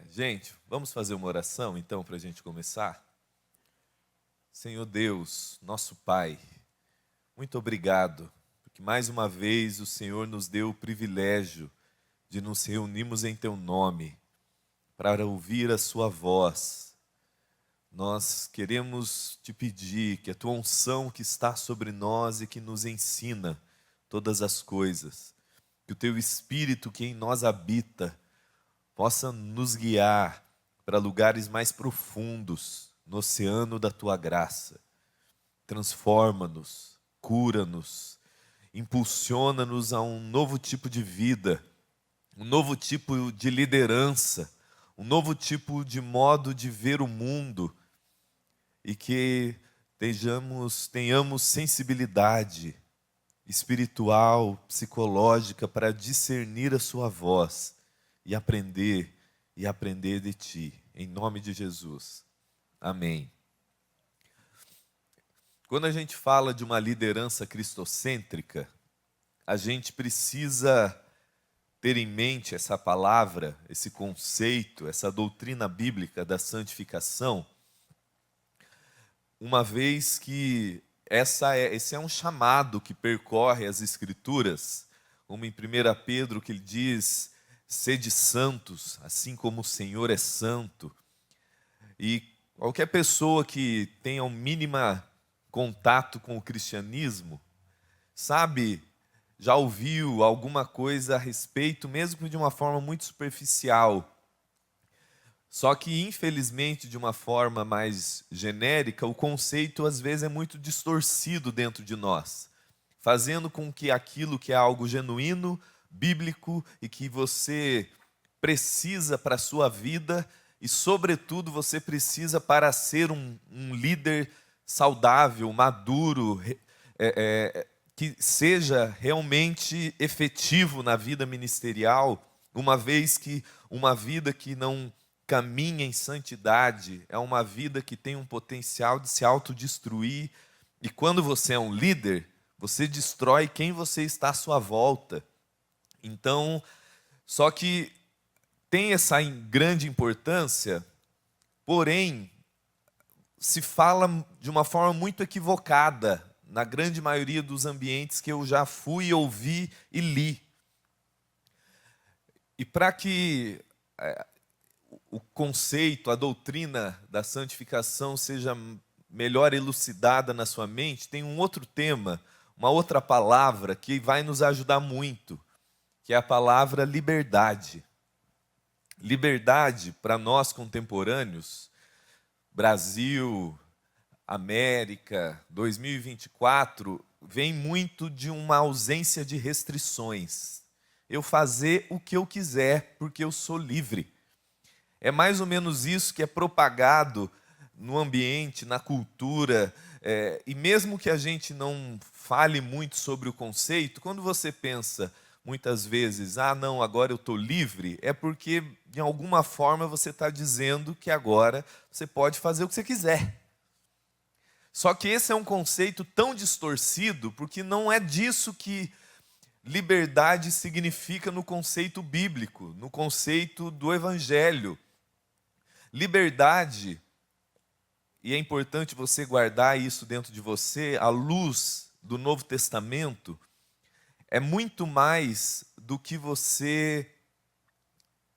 Gente, vamos fazer uma oração então para a gente começar? Senhor Deus, nosso Pai, muito obrigado, porque mais uma vez o Senhor nos deu o privilégio de nos reunirmos em Teu nome, para ouvir a Sua voz. Nós queremos Te pedir que a Tua unção que está sobre nós e que nos ensina todas as coisas, que o Teu Espírito que em nós habita, possa nos guiar para lugares mais profundos no oceano da Tua graça. Transforma-nos, cura-nos, impulsiona-nos a um novo tipo de vida, um novo tipo de liderança, um novo tipo de modo de ver o mundo e que tenhamos sensibilidade espiritual, psicológica para discernir a Sua voz e aprender de Ti, em nome de Jesus. Amém. Quando a gente fala de uma liderança cristocêntrica, a gente precisa ter em mente essa palavra, esse conceito, essa doutrina bíblica da santificação, uma vez que esse é um chamado que percorre as Escrituras, como em 1 Pedro que ele diz: sede santos, assim como o Senhor é santo. E qualquer pessoa que tenha um mínimo contato com o cristianismo, sabe, já ouviu alguma coisa a respeito, mesmo que de uma forma muito superficial. Só que, infelizmente, de uma forma mais genérica, o conceito às vezes é muito distorcido dentro de nós, fazendo com que aquilo que é algo genuíno, bíblico e que você precisa para a sua vida e, sobretudo, você precisa para ser um líder saudável, maduro, que seja realmente efetivo na vida ministerial, uma vez que uma vida que não caminha em santidade é uma vida que tem um potencial de se autodestruir, e quando você é um líder, você destrói quem você está à sua volta. Então, só que tem essa grande importância, porém, se fala de uma forma muito equivocada, na grande maioria dos ambientes que eu já fui, ouvi e li. E para que o conceito, a doutrina da santificação seja melhor elucidada na sua mente, tem um outro tema, uma outra palavra que vai nos ajudar muito, que é a palavra liberdade. Liberdade, para nós contemporâneos, Brasil, América, 2024, vem muito de uma ausência de restrições. Eu fazer o que eu quiser, porque eu sou livre. É mais ou menos isso que é propagado no ambiente, na cultura, e mesmo que a gente não fale muito sobre o conceito, quando você pensa muitas vezes, não, agora eu estou livre, é porque de alguma forma você está dizendo que agora você pode fazer o que você quiser. Só que esse é um conceito tão distorcido, porque não é disso que liberdade significa no conceito bíblico, no conceito do Evangelho. Liberdade, e é importante você guardar isso dentro de você, à luz do Novo Testamento, é muito mais do que você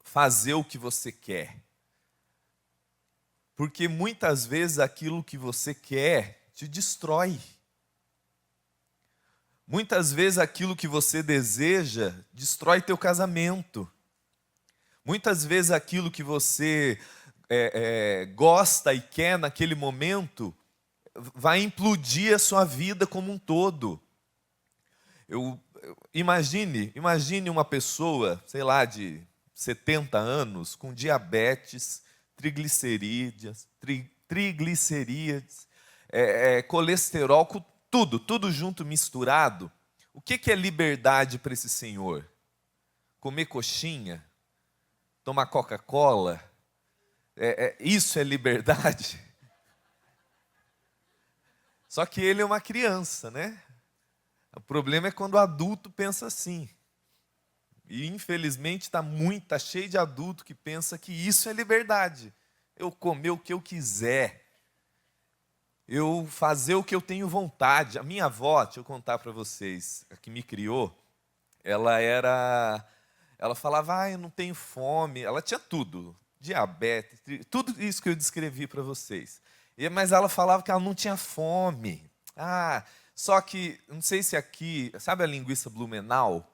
fazer o que você quer. Porque muitas vezes aquilo que você quer te destrói. Muitas vezes aquilo que você deseja destrói teu casamento. Muitas vezes aquilo que você gosta e quer naquele momento vai implodir a sua vida como um todo. Imagine uma pessoa, sei lá, de 70 anos, com diabetes, triglicerídeos, colesterol, com tudo junto, misturado. O que é liberdade para esse senhor? Comer coxinha? Tomar Coca-Cola? Isso é liberdade? Só que ele é uma criança, né? O problema é quando o adulto pensa assim. E infelizmente tá cheio de adulto que pensa que isso é liberdade. Eu comer o que eu quiser. Eu fazer o que eu tenho vontade. A minha avó, deixa eu contar para vocês, a que me criou, ela falava, eu não tenho fome. Ela tinha tudo, diabetes, tudo isso que eu descrevi para vocês. Mas ela falava que ela não tinha fome. Só que, não sei se aqui, sabe a linguiça Blumenau?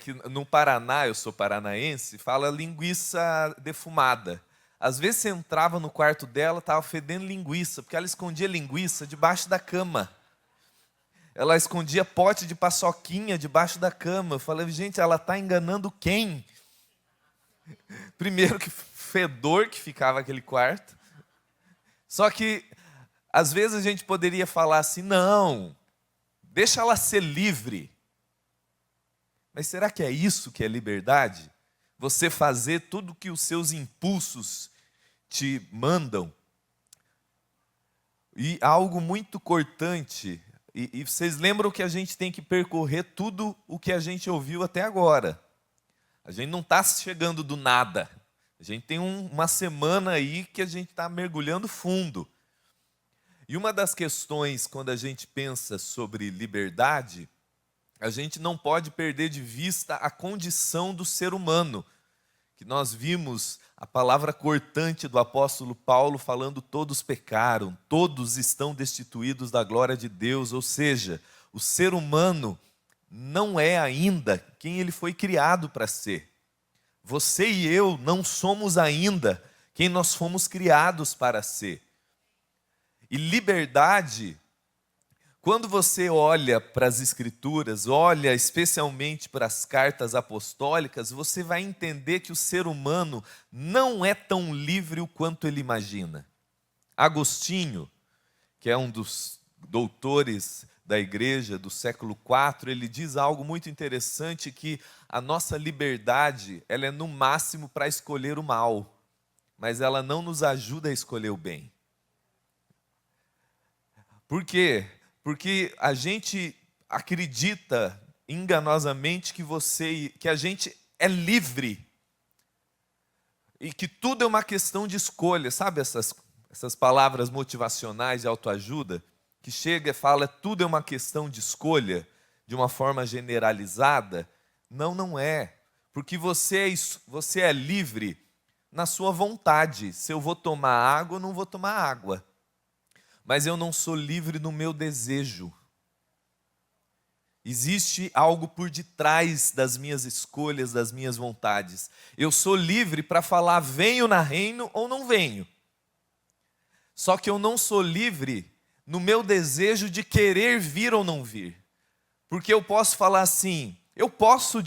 Que no Paraná, eu sou paranaense, fala linguiça defumada. Às vezes você entrava no quarto dela, estava fedendo linguiça, porque ela escondia linguiça debaixo da cama. Ela escondia pote de paçoquinha debaixo da cama. Eu falei, gente, ela está enganando quem? Primeiro que fedor que ficava aquele quarto. Só que, às vezes a gente poderia falar assim, não, deixa ela ser livre. Mas será que é isso que é liberdade? Você fazer tudo o que os seus impulsos te mandam? E algo muito cortante, e vocês lembram que a gente tem que percorrer tudo o que a gente ouviu até agora. A gente não está chegando do nada. A gente tem uma semana aí que a gente está mergulhando fundo. E uma das questões, quando a gente pensa sobre liberdade, a gente não pode perder de vista a condição do ser humano. Que nós vimos a palavra cortante do apóstolo Paulo falando todos pecaram, todos estão destituídos da glória de Deus. Ou seja, o ser humano não é ainda quem ele foi criado para ser. Você e eu não somos ainda quem nós fomos criados para ser. E liberdade, quando você olha para as Escrituras, olha especialmente para as cartas apostólicas, você vai entender que o ser humano não é tão livre o quanto ele imagina. Agostinho, que é um dos doutores da igreja do século IV, ele diz algo muito interessante, que a nossa liberdade, ela é no máximo para escolher o mal, mas ela não nos ajuda a escolher o bem. Por quê? Porque a gente acredita enganosamente que a gente é livre e que tudo é uma questão de escolha. Sabe essas palavras motivacionais de autoajuda? Que chega e fala tudo é uma questão de escolha, de uma forma generalizada? Não, não é. Porque você é livre na sua vontade. Se eu vou tomar água, eu não vou tomar água. Mas eu não sou livre no meu desejo. Existe algo por detrás das minhas escolhas, das minhas vontades. Eu sou livre para falar venho na reino ou não venho. Só que eu não sou livre no meu desejo de querer vir ou não vir. Porque eu posso falar assim, eu posso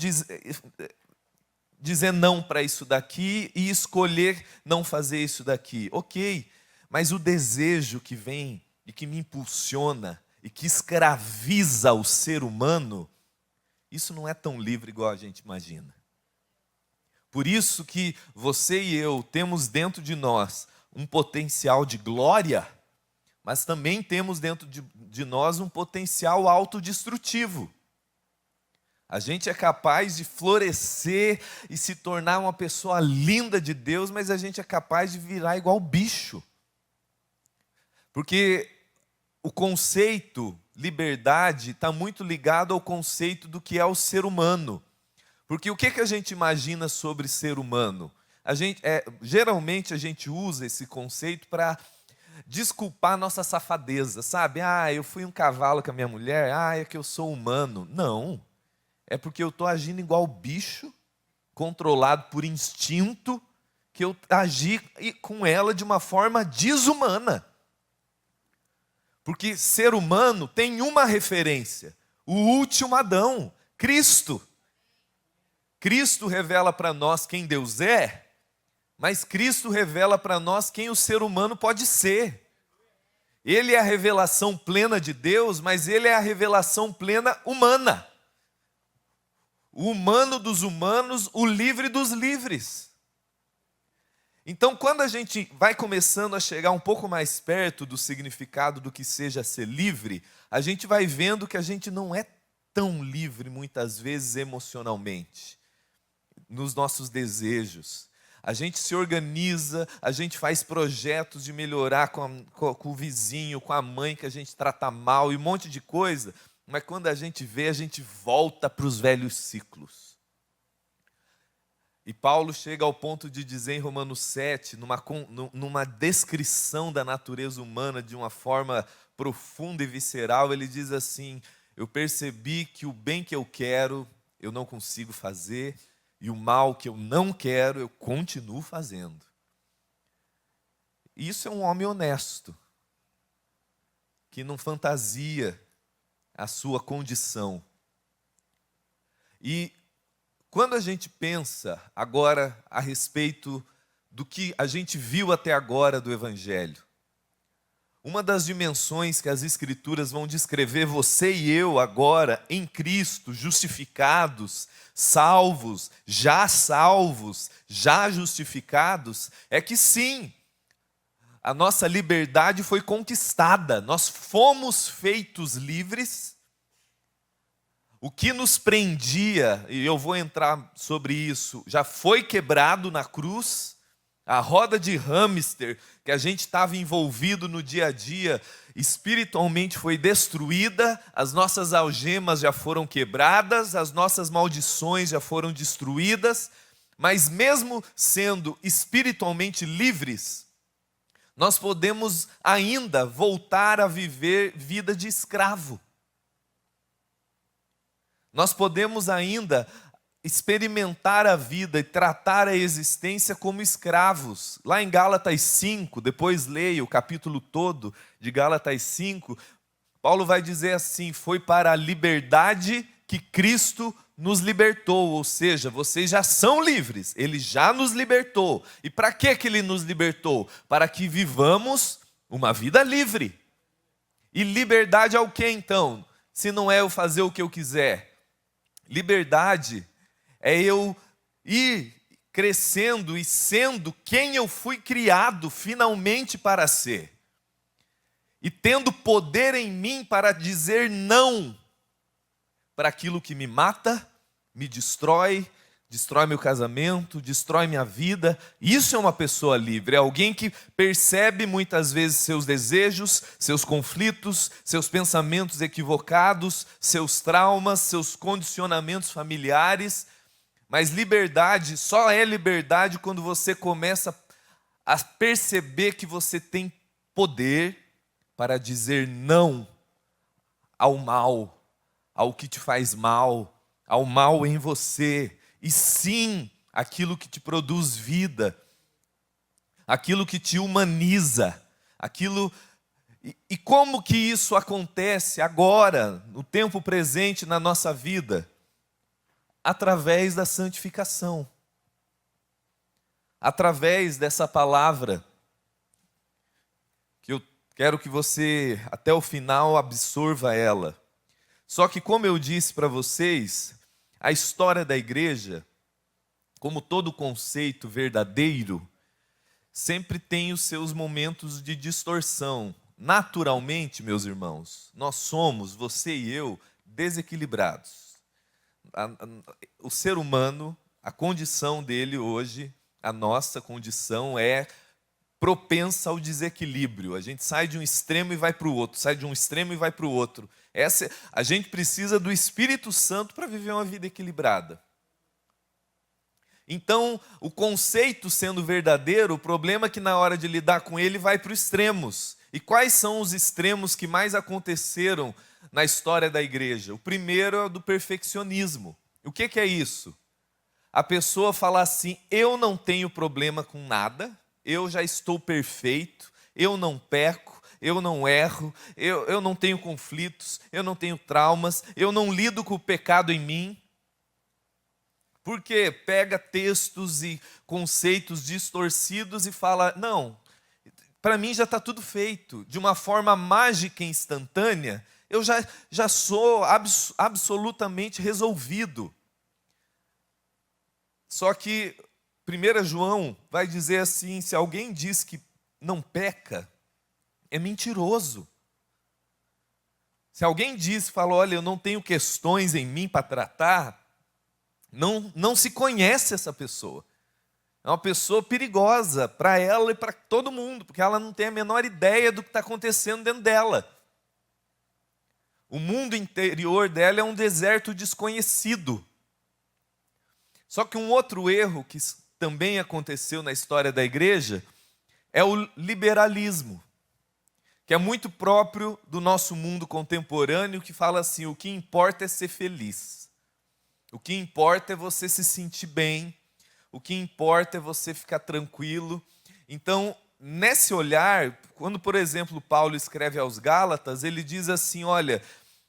dizer não para isso daqui e escolher não fazer isso daqui. Ok. Mas o desejo que vem e que me impulsiona e que escraviza o ser humano, isso não é tão livre igual a gente imagina. Por isso que você e eu temos dentro de nós um potencial de glória, mas também temos dentro de nós um potencial autodestrutivo. A gente é capaz de florescer e se tornar uma pessoa linda de Deus, mas a gente é capaz de virar igual bicho. Porque o conceito liberdade está muito ligado ao conceito do que é o ser humano. Porque o que a gente imagina sobre ser humano? Geralmente a gente usa esse conceito para desculpar nossa safadeza, sabe? Eu fui um cavalo com a minha mulher, é que eu sou humano. Não, é porque eu estou agindo igual bicho, controlado por instinto, que eu agi com ela de uma forma desumana. Porque ser humano tem uma referência, o último Adão, Cristo. Cristo revela para nós quem Deus é, mas Cristo revela para nós quem o ser humano pode ser. Ele é a revelação plena de Deus, mas ele é a revelação plena humana. O humano dos humanos, o livre dos livres. Então, quando a gente vai começando a chegar um pouco mais perto do significado do que seja ser livre, a gente vai vendo que a gente não é tão livre muitas vezes emocionalmente, nos nossos desejos. A gente se organiza, a gente faz projetos de melhorar com o vizinho, com a mãe que a gente trata mal e um monte de coisa, mas quando a gente vê, a gente volta para os velhos ciclos. E Paulo chega ao ponto de dizer em Romanos 7, numa descrição da natureza humana de uma forma profunda e visceral, ele diz assim: eu percebi que o bem que eu quero, eu não consigo fazer, e o mal que eu não quero, eu continuo fazendo. E isso é um homem honesto, que não fantasia a sua condição. E quando a gente pensa agora a respeito do que a gente viu até agora do Evangelho, uma das dimensões que as Escrituras vão descrever você e eu agora em Cristo, justificados, salvos, já justificados, é que sim, a nossa liberdade foi conquistada, nós fomos feitos livres. O que nos prendia, e eu vou entrar sobre isso, já foi quebrado na cruz. A roda de hamster que a gente estava envolvido no dia a dia, espiritualmente foi destruída, as nossas algemas já foram quebradas, as nossas maldições já foram destruídas, mas mesmo sendo espiritualmente livres, nós podemos ainda voltar a viver vida de escravo. Nós podemos ainda experimentar a vida e tratar a existência como escravos. Lá em Gálatas 5, depois leia o capítulo todo de Gálatas 5, Paulo vai dizer assim: foi para a liberdade que Cristo nos libertou, ou seja, vocês já são livres, Ele já nos libertou. E para que Ele nos libertou? Para que vivamos uma vida livre. E liberdade é o que então? Se não é eu fazer o que eu quiser. Liberdade é eu ir crescendo e sendo quem eu fui criado finalmente para ser. E tendo poder em mim para dizer não para aquilo que me mata, me destrói meu casamento, destrói minha vida. Isso é uma pessoa livre, é alguém que percebe muitas vezes seus desejos, seus conflitos, seus pensamentos equivocados, seus traumas, seus condicionamentos familiares. Mas liberdade só é liberdade quando você começa a perceber que você tem poder para dizer não ao mal, ao que te faz mal, ao mal em você, e sim aquilo que te produz vida, aquilo que te humaniza, aquilo. E como que isso acontece agora, no tempo presente na nossa vida? Através da santificação, através dessa palavra, que eu quero que você até o final absorva ela. Só que, como eu disse para vocês, a história da igreja, como todo conceito verdadeiro, sempre tem os seus momentos de distorção. Naturalmente, meus irmãos, nós somos, você e eu, desequilibrados. O ser humano, a condição dele hoje, a nossa condição é propensa ao desequilíbrio. A gente sai de um extremo e vai para o outro, sai de um extremo e vai para o outro. A gente precisa do Espírito Santo para viver uma vida equilibrada. Então, o conceito sendo verdadeiro, o problema é que na hora de lidar com ele vai para os extremos. E quais são os extremos que mais aconteceram na história da igreja? O primeiro é o do perfeccionismo. O que é isso? A pessoa fala assim: eu não tenho problema com nada, eu já estou perfeito, eu não peco, eu não erro, eu não tenho conflitos, eu não tenho traumas, eu não lido com o pecado em mim. Porque pega textos e conceitos distorcidos e fala: não, para mim já está tudo feito. De uma forma mágica e instantânea, eu já sou absolutamente resolvido. Só que 1 João vai dizer assim: se alguém diz que não peca, é mentiroso. Se alguém fala, olha, eu não tenho questões em mim para tratar, não se conhece essa pessoa. É uma pessoa perigosa para ela e para todo mundo, porque ela não tem a menor ideia do que está acontecendo dentro dela. O mundo interior dela é um deserto desconhecido. Só que um outro erro que também aconteceu na história da igreja é o liberalismo, que é muito próprio do nosso mundo contemporâneo, que fala assim, o que importa é ser feliz. O que importa é você se sentir bem. O que importa é você ficar tranquilo. Então, nesse olhar, quando, por exemplo, Paulo escreve aos Gálatas, ele diz assim, olha,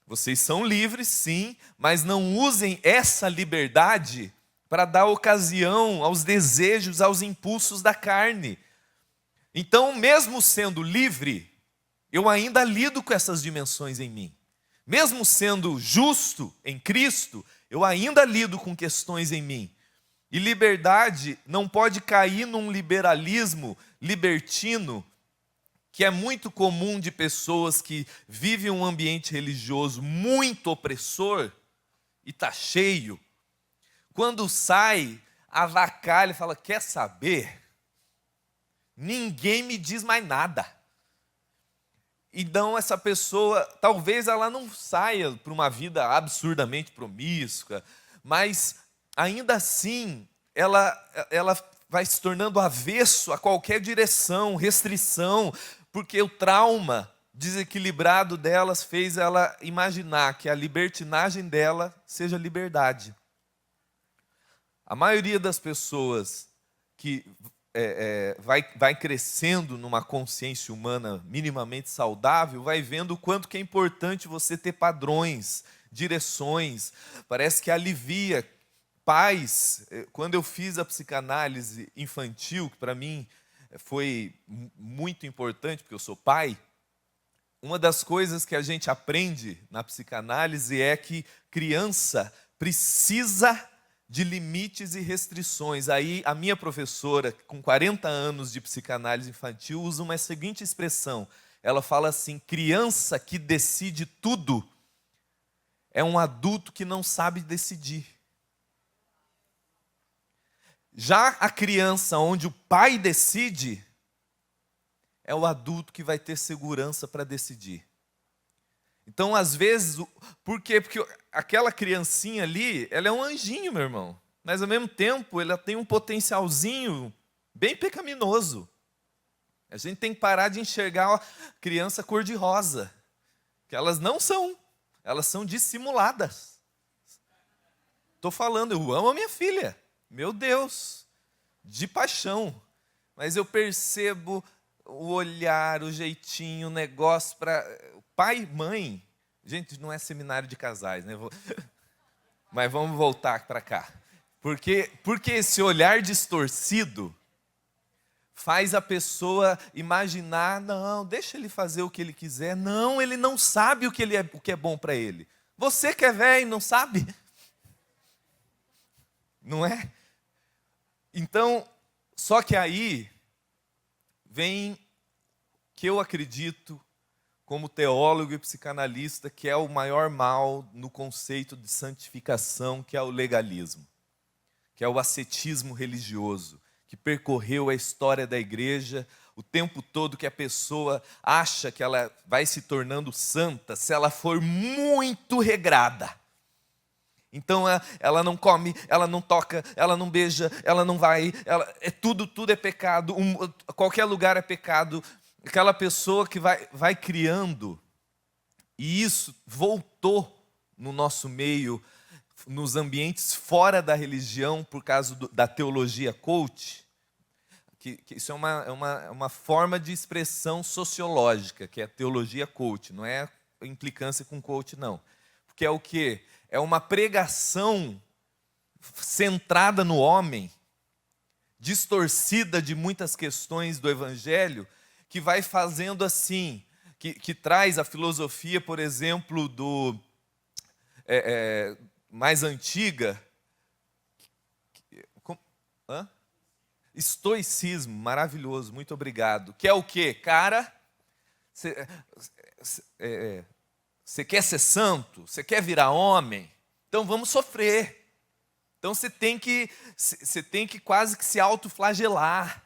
vocês são livres, sim, mas não usem essa liberdade para dar ocasião aos desejos, aos impulsos da carne. Então, mesmo sendo livre, eu ainda lido com essas dimensões em mim. Mesmo sendo justo em Cristo, eu ainda lido com questões em mim. E liberdade não pode cair num liberalismo libertino, que é muito comum de pessoas que vivem um ambiente religioso muito opressor e está cheio. Quando sai, avacalha e fala, quer saber? Ninguém me diz mais nada. Então essa pessoa, talvez ela não saia para uma vida absurdamente promíscua, mas ainda assim ela vai se tornando avesso a qualquer direção, restrição, porque o trauma desequilibrado delas fez ela imaginar que a libertinagem dela seja liberdade. A maioria das pessoas que vai crescendo numa consciência humana minimamente saudável, vai vendo o quanto que é importante você ter padrões, direções, parece que alivia. Pais, quando eu fiz a psicanálise infantil, que para mim foi muito importante, porque eu sou pai, uma das coisas que a gente aprende na psicanálise é que criança precisa de limites e restrições. Aí a minha professora, com 40 anos de psicanálise infantil, usa uma seguinte expressão. Ela fala assim, criança que decide tudo é um adulto que não sabe decidir. Já a criança onde o pai decide, é o adulto que vai ter segurança para decidir. Então, às vezes, por quê? Porque aquela criancinha ali, ela é um anjinho, meu irmão. Mas, ao mesmo tempo, ela tem um potencialzinho bem pecaminoso. A gente tem que parar de enxergar a criança cor-de-rosa. Que elas não são. Elas são dissimuladas. Estou falando, eu amo a minha filha. Meu Deus, de paixão. Mas eu percebo o olhar, o jeitinho, o negócio para... Pai e mãe, gente, não é seminário de casais, né? Mas vamos voltar para cá. Porque esse olhar distorcido faz a pessoa imaginar, não, deixa ele fazer o que ele quiser. Não, ele não sabe o que é bom para ele. Você que é velho não sabe? Não é? Então, só que aí vem que eu acredito, como teólogo e psicanalista, que é o maior mal no conceito de santificação, que é o legalismo, que é o ascetismo religioso, que percorreu a história da igreja o tempo todo, que a pessoa acha que ela vai se tornando santa se ela for muito regrada. Então ela não come, ela não toca, ela não beija, ela não vai, tudo é pecado, qualquer lugar é pecado. Aquela pessoa que vai criando, e isso voltou no nosso meio, nos ambientes fora da religião, por causa da teologia coach, que isso é uma forma de expressão sociológica, que é a teologia coach, não é implicância com coach, não. Porque é o quê? É uma pregação centrada no homem, distorcida de muitas questões do evangelho, que vai fazendo assim, que traz a filosofia, por exemplo, mais antiga, estoicismo, maravilhoso, muito obrigado, que é o quê? Cara, Você quer ser santo? Você quer virar homem? Então vamos sofrer. Então você tem que quase que se autoflagelar.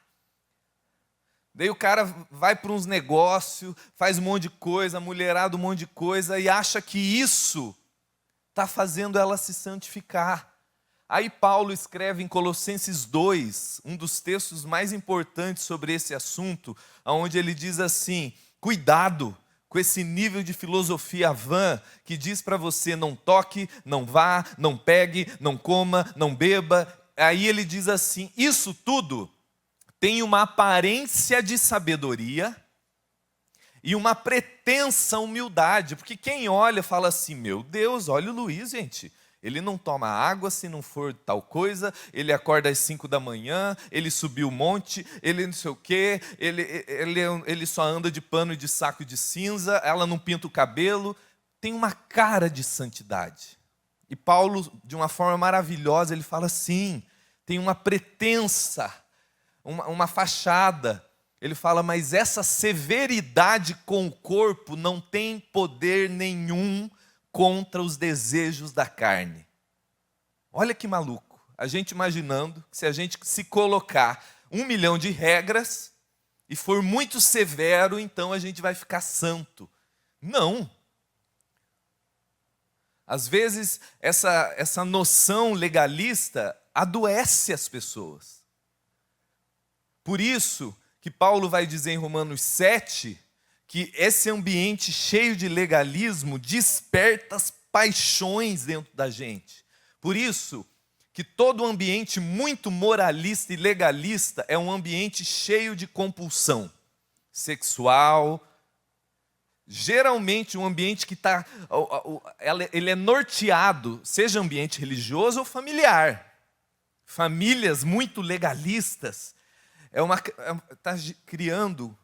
Daí o cara vai para uns negócios, faz um monte de coisa, a mulherada um monte de coisa, e acha que isso está fazendo ela se santificar. Aí Paulo escreve em Colossenses 2, um dos textos mais importantes sobre esse assunto, onde ele diz assim: cuidado com esse nível de filosofia vã que diz para você não toque, não vá, não pegue, não coma, não beba. Aí ele diz assim: isso tudo tem uma aparência de sabedoria e uma pretensa humildade, porque quem olha fala assim: meu Deus, olha o Luiz, gente, ele não toma água se não for tal coisa, ele acorda às 5 da manhã, ele subiu o monte, ele não sei o quê, ele só anda de pano e de saco de cinza, ela não pinta o cabelo, tem uma cara de santidade. E Paulo, de uma forma maravilhosa, ele fala assim, tem uma pretensa, uma fachada. Ele fala, mas essa severidade com o corpo não tem poder nenhum contra os desejos da carne. Olha que maluco, a gente imaginando que se a gente se colocar 1 milhão de regras e for muito severo, então a gente vai ficar santo. Não. Às vezes essa noção legalista adoece as pessoas. Por isso que Paulo vai dizer em Romanos 7, que esse ambiente cheio de legalismo desperta as paixões dentro da gente. Por isso que todo ambiente muito moralista e legalista é um ambiente cheio de compulsão sexual. Geralmente um ambiente que ele é norteado, seja ambiente religioso ou familiar. Famílias muito legalistas está criando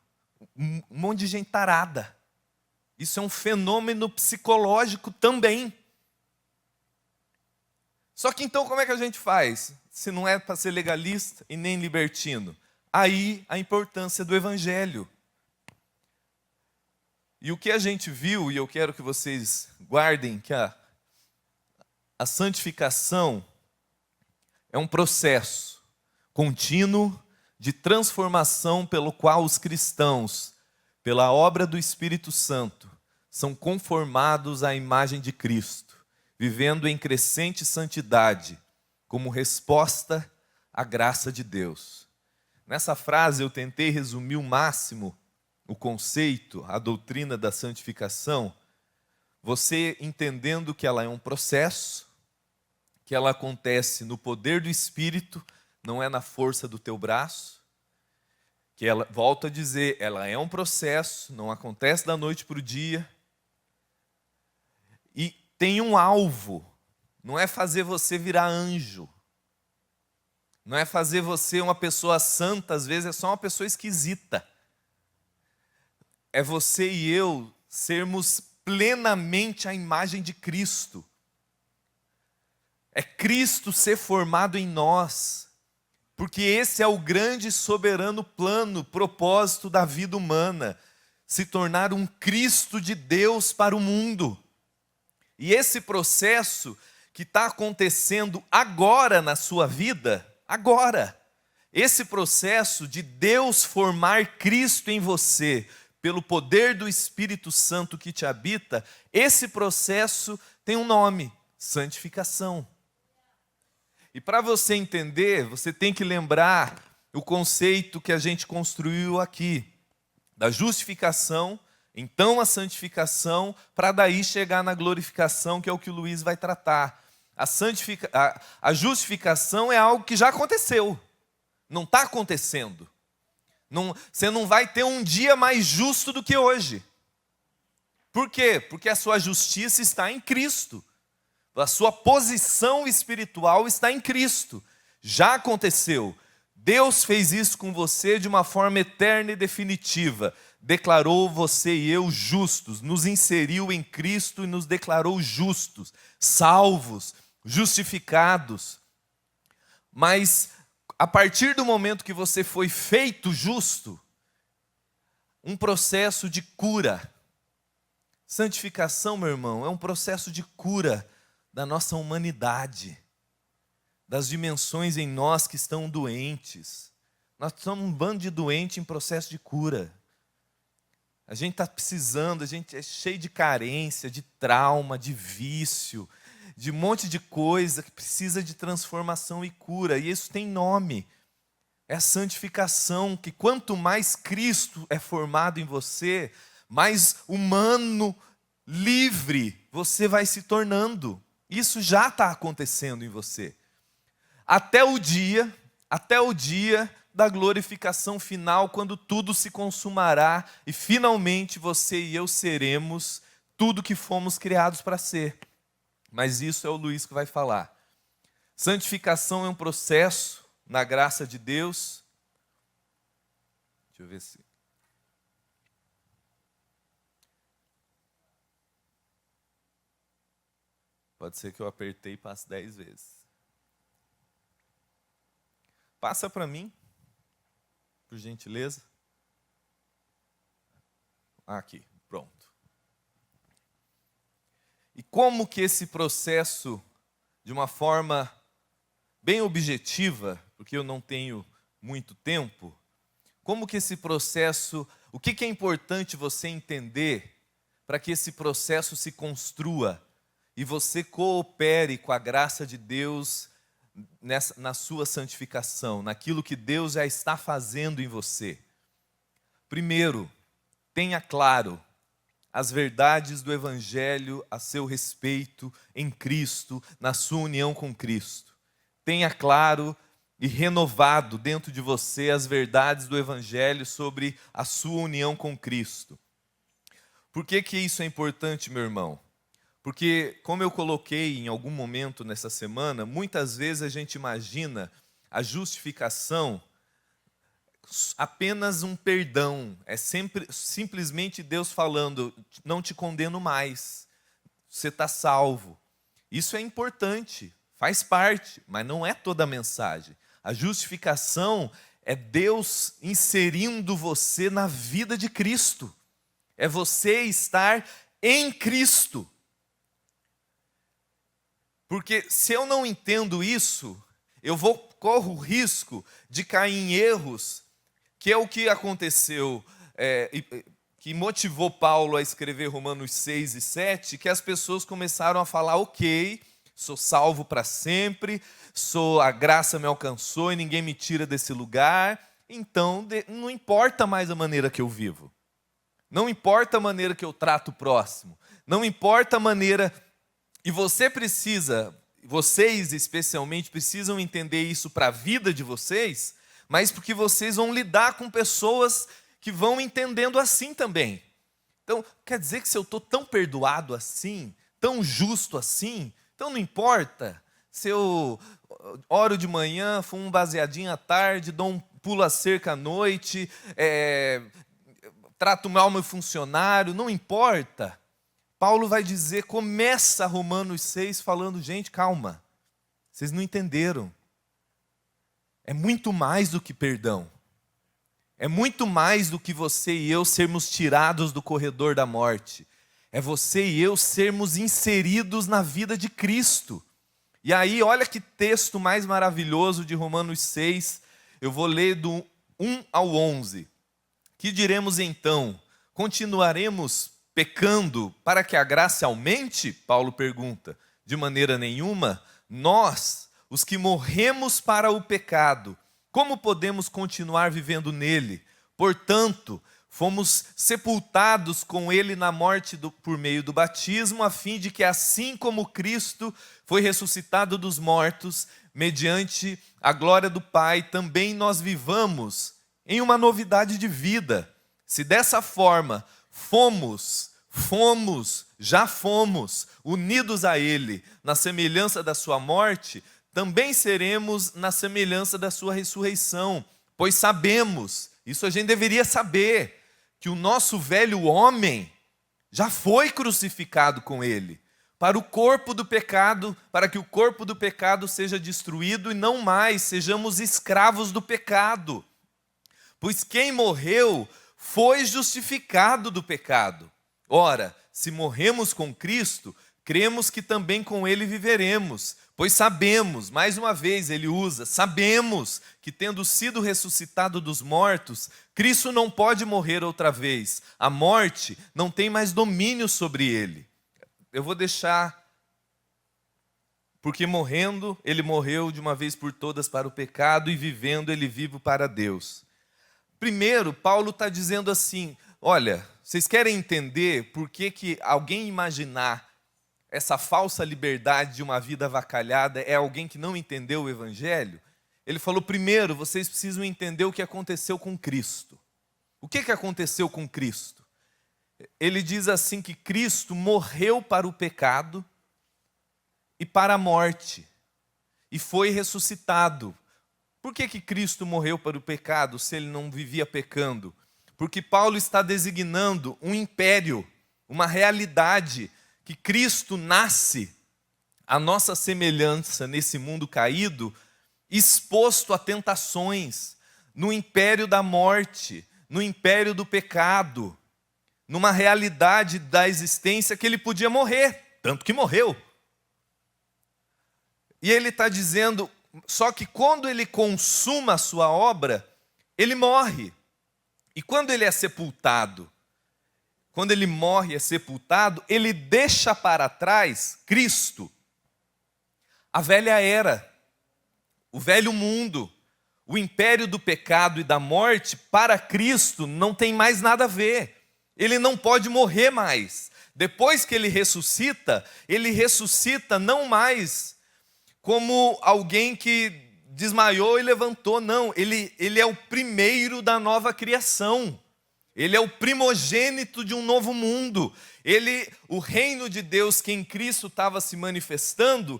um monte de gente tarada. Isso é um fenômeno psicológico também. Só que então como é que a gente faz? Se não é para ser legalista e nem libertino. Aí a importância do evangelho. E o que a gente viu, e eu quero que vocês guardem, que a santificação é um processo contínuo de transformação pelo qual os cristãos, pela obra do Espírito Santo, são conformados à imagem de Cristo, vivendo em crescente santidade, como resposta à graça de Deus. Nessa frase eu tentei resumir o máximo o conceito, a doutrina da santificação, você entendendo que ela é um processo, que ela acontece no poder do Espírito, não é na força do teu braço, que ela, volto a dizer, ela é um processo, não acontece da noite para o dia, e tem um alvo, não é fazer você virar anjo, não é fazer você uma pessoa santa, às vezes é só uma pessoa esquisita, é você e eu sermos plenamente a imagem de Cristo, é Cristo ser formado em nós, porque esse é o grande e soberano plano, propósito da vida humana, se tornar um Cristo de Deus para o mundo. E esse processo que está acontecendo agora na sua vida, agora, esse processo de Deus formar Cristo em você, pelo poder do Espírito Santo que te habita, esse processo tem um nome, santificação. E para você entender, você tem que lembrar o conceito que a gente construiu aqui, da justificação, então a santificação, para daí chegar na glorificação, que é o que o Luiz vai tratar. A justificação é algo que já aconteceu, não está acontecendo. Você não vai ter um dia mais justo do que hoje. Por quê? Porque a sua justiça está em Cristo. A sua posição espiritual está em Cristo. Já aconteceu. Deus fez isso com você de uma forma eterna e definitiva. Declarou você e eu justos. Nos inseriu em Cristo e nos declarou justos, salvos, justificados. Mas a partir do momento que você foi feito justo, um processo de cura, Santificação, meu irmão, é um processo de cura da nossa humanidade, das dimensões em nós que estão doentes. Nós somos um bando de doentes em processo de cura. A gente está precisando, a gente é cheio de carência, de trauma, de vício, de um monte de coisa que precisa de transformação e cura. E isso tem nome. É a santificação, que quanto mais Cristo é formado em você, mais humano, livre, você vai se tornando. Isso já está acontecendo em você. Até o dia da glorificação final, quando tudo se consumará e finalmente você e eu seremos tudo que fomos criados para ser. Mas isso é o Luiz que vai falar. Santificação é um processo na graça de Deus. Deixa eu ver se... Pode ser que eu apertei e passe 10 vezes. Passa para mim, por gentileza. Aqui, pronto. E como que esse processo, de uma forma bem objetiva, porque eu não tenho muito tempo, como que esse processo, o que é importante você entender para que esse processo se construa e você coopere com a graça de Deus na sua santificação, naquilo que Deus já está fazendo em você. Primeiro, tenha claro as verdades do Evangelho a seu respeito em Cristo, na sua união com Cristo. Tenha claro e renovado dentro de você as verdades do Evangelho sobre a sua união com Cristo. Por que isso é importante, meu irmão? Porque, como eu coloquei em algum momento nessa semana, muitas vezes a gente imagina a justificação apenas um perdão. É simplesmente Deus falando, não te condeno mais, você está salvo. Isso é importante, faz parte, mas não é toda a mensagem. A justificação é Deus inserindo você na vida de Cristo. É você estar em Cristo. Porque se eu não entendo isso, corro o risco de cair em erros, que é o que aconteceu, que motivou Paulo a escrever Romanos 6 e 7, que as pessoas começaram a falar, ok, sou salvo para sempre, a graça me alcançou e ninguém me tira desse lugar, então não importa mais a maneira que eu vivo, não importa a maneira que eu trato o próximo, não importa a maneira... E vocês especialmente, precisam entender isso para a vida de vocês, mas porque vocês vão lidar com pessoas que vão entendendo assim também. Então, quer dizer que se eu estou tão perdoado assim, tão justo assim, então não importa se eu oro de manhã, fumo um baseadinho à tarde, dou um pulo à cerca à noite, trato mal meu funcionário, não importa. Paulo vai dizer, começa Romanos 6 falando, gente, calma, vocês não entenderam. É muito mais do que perdão. É muito mais do que você e eu sermos tirados do corredor da morte. É você e eu sermos inseridos na vida de Cristo. E aí, olha que texto mais maravilhoso de Romanos 6. Eu vou ler do 1 ao 11. Que diremos então? Continuaremos pecando para que a graça aumente? Paulo pergunta. De maneira nenhuma. Nós, os que morremos para o pecado, como podemos continuar vivendo nele? Portanto, fomos sepultados com ele na morte por meio do batismo, a fim de que assim como Cristo foi ressuscitado dos mortos, mediante a glória do Pai, também nós vivamos em uma novidade de vida. Se dessa forma já fomos unidos a Ele na semelhança da sua morte, também seremos na semelhança da sua ressurreição. Pois sabemos, isso a gente deveria saber, que o nosso velho homem já foi crucificado com Ele, para o corpo do pecado, para que o corpo do pecado seja destruído e não mais sejamos escravos do pecado. Pois quem morreu foi justificado do pecado. Ora, se morremos com Cristo, cremos que também com Ele viveremos, pois sabemos, mais uma vez ele usa, sabemos que tendo sido ressuscitado dos mortos, Cristo não pode morrer outra vez, a morte não tem mais domínio sobre ele. Eu vou deixar, porque morrendo, ele morreu de uma vez por todas para o pecado, e vivendo, ele vive para Deus. Primeiro, Paulo está dizendo assim, olha, vocês querem entender por que alguém imaginar essa falsa liberdade de uma vida avacalhada é alguém que não entendeu o Evangelho? Ele falou, primeiro, vocês precisam entender o que aconteceu com Cristo. O que aconteceu com Cristo? Ele diz assim que Cristo morreu para o pecado e para a morte, e foi ressuscitado. Por que Cristo morreu para o pecado se ele não vivia pecando? Porque Paulo está designando um império, uma realidade, que Cristo nasce à nossa semelhança nesse mundo caído, exposto a tentações, no império da morte, no império do pecado, numa realidade da existência que ele podia morrer, tanto que morreu. E ele está dizendo, só que quando ele consuma a sua obra, ele morre. E quando ele é sepultado, quando ele morre e é sepultado, ele deixa para trás Cristo, a velha era, o velho mundo, o império do pecado e da morte. Para Cristo não tem mais nada a ver, ele não pode morrer mais. Depois que ele ressuscita não mais como alguém que desmaiou e levantou, não, ele é o primeiro da nova criação. Ele é o primogênito de um novo mundo. O reino de Deus que em Cristo estava se manifestando,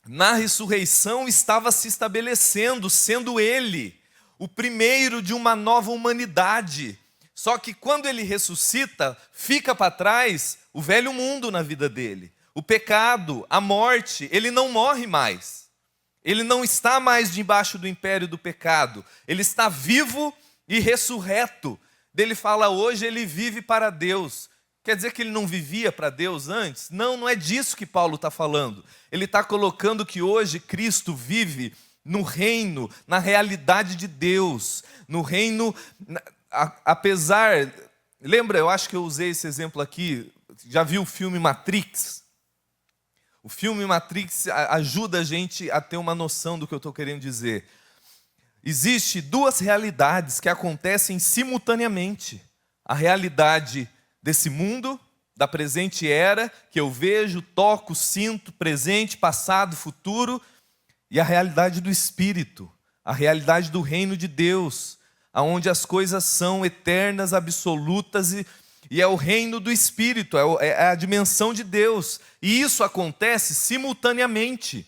na ressurreição estava se estabelecendo, sendo ele o primeiro de uma nova humanidade. Só que quando ele ressuscita, fica para trás o velho mundo na vida dele. O pecado, a morte, ele não morre mais. Ele não está mais debaixo do império do pecado. Ele está vivo e ressurreto. Ele fala, hoje ele vive para Deus. Quer dizer que ele não vivia para Deus antes? Não, não é disso que Paulo está falando. Ele está colocando que hoje Cristo vive no reino, na realidade de Deus. No reino, apesar... Lembra, eu acho que eu usei esse exemplo aqui. Já viu o filme Matrix? O filme Matrix ajuda a gente a ter uma noção do que eu estou querendo dizer. Existem duas realidades que acontecem simultaneamente. A realidade desse mundo, da presente era, que eu vejo, toco, sinto, presente, passado, futuro, e a realidade do Espírito, a realidade do reino de Deus, onde as coisas são eternas, absolutas, e é o reino do Espírito, é a dimensão de Deus. E isso acontece simultaneamente.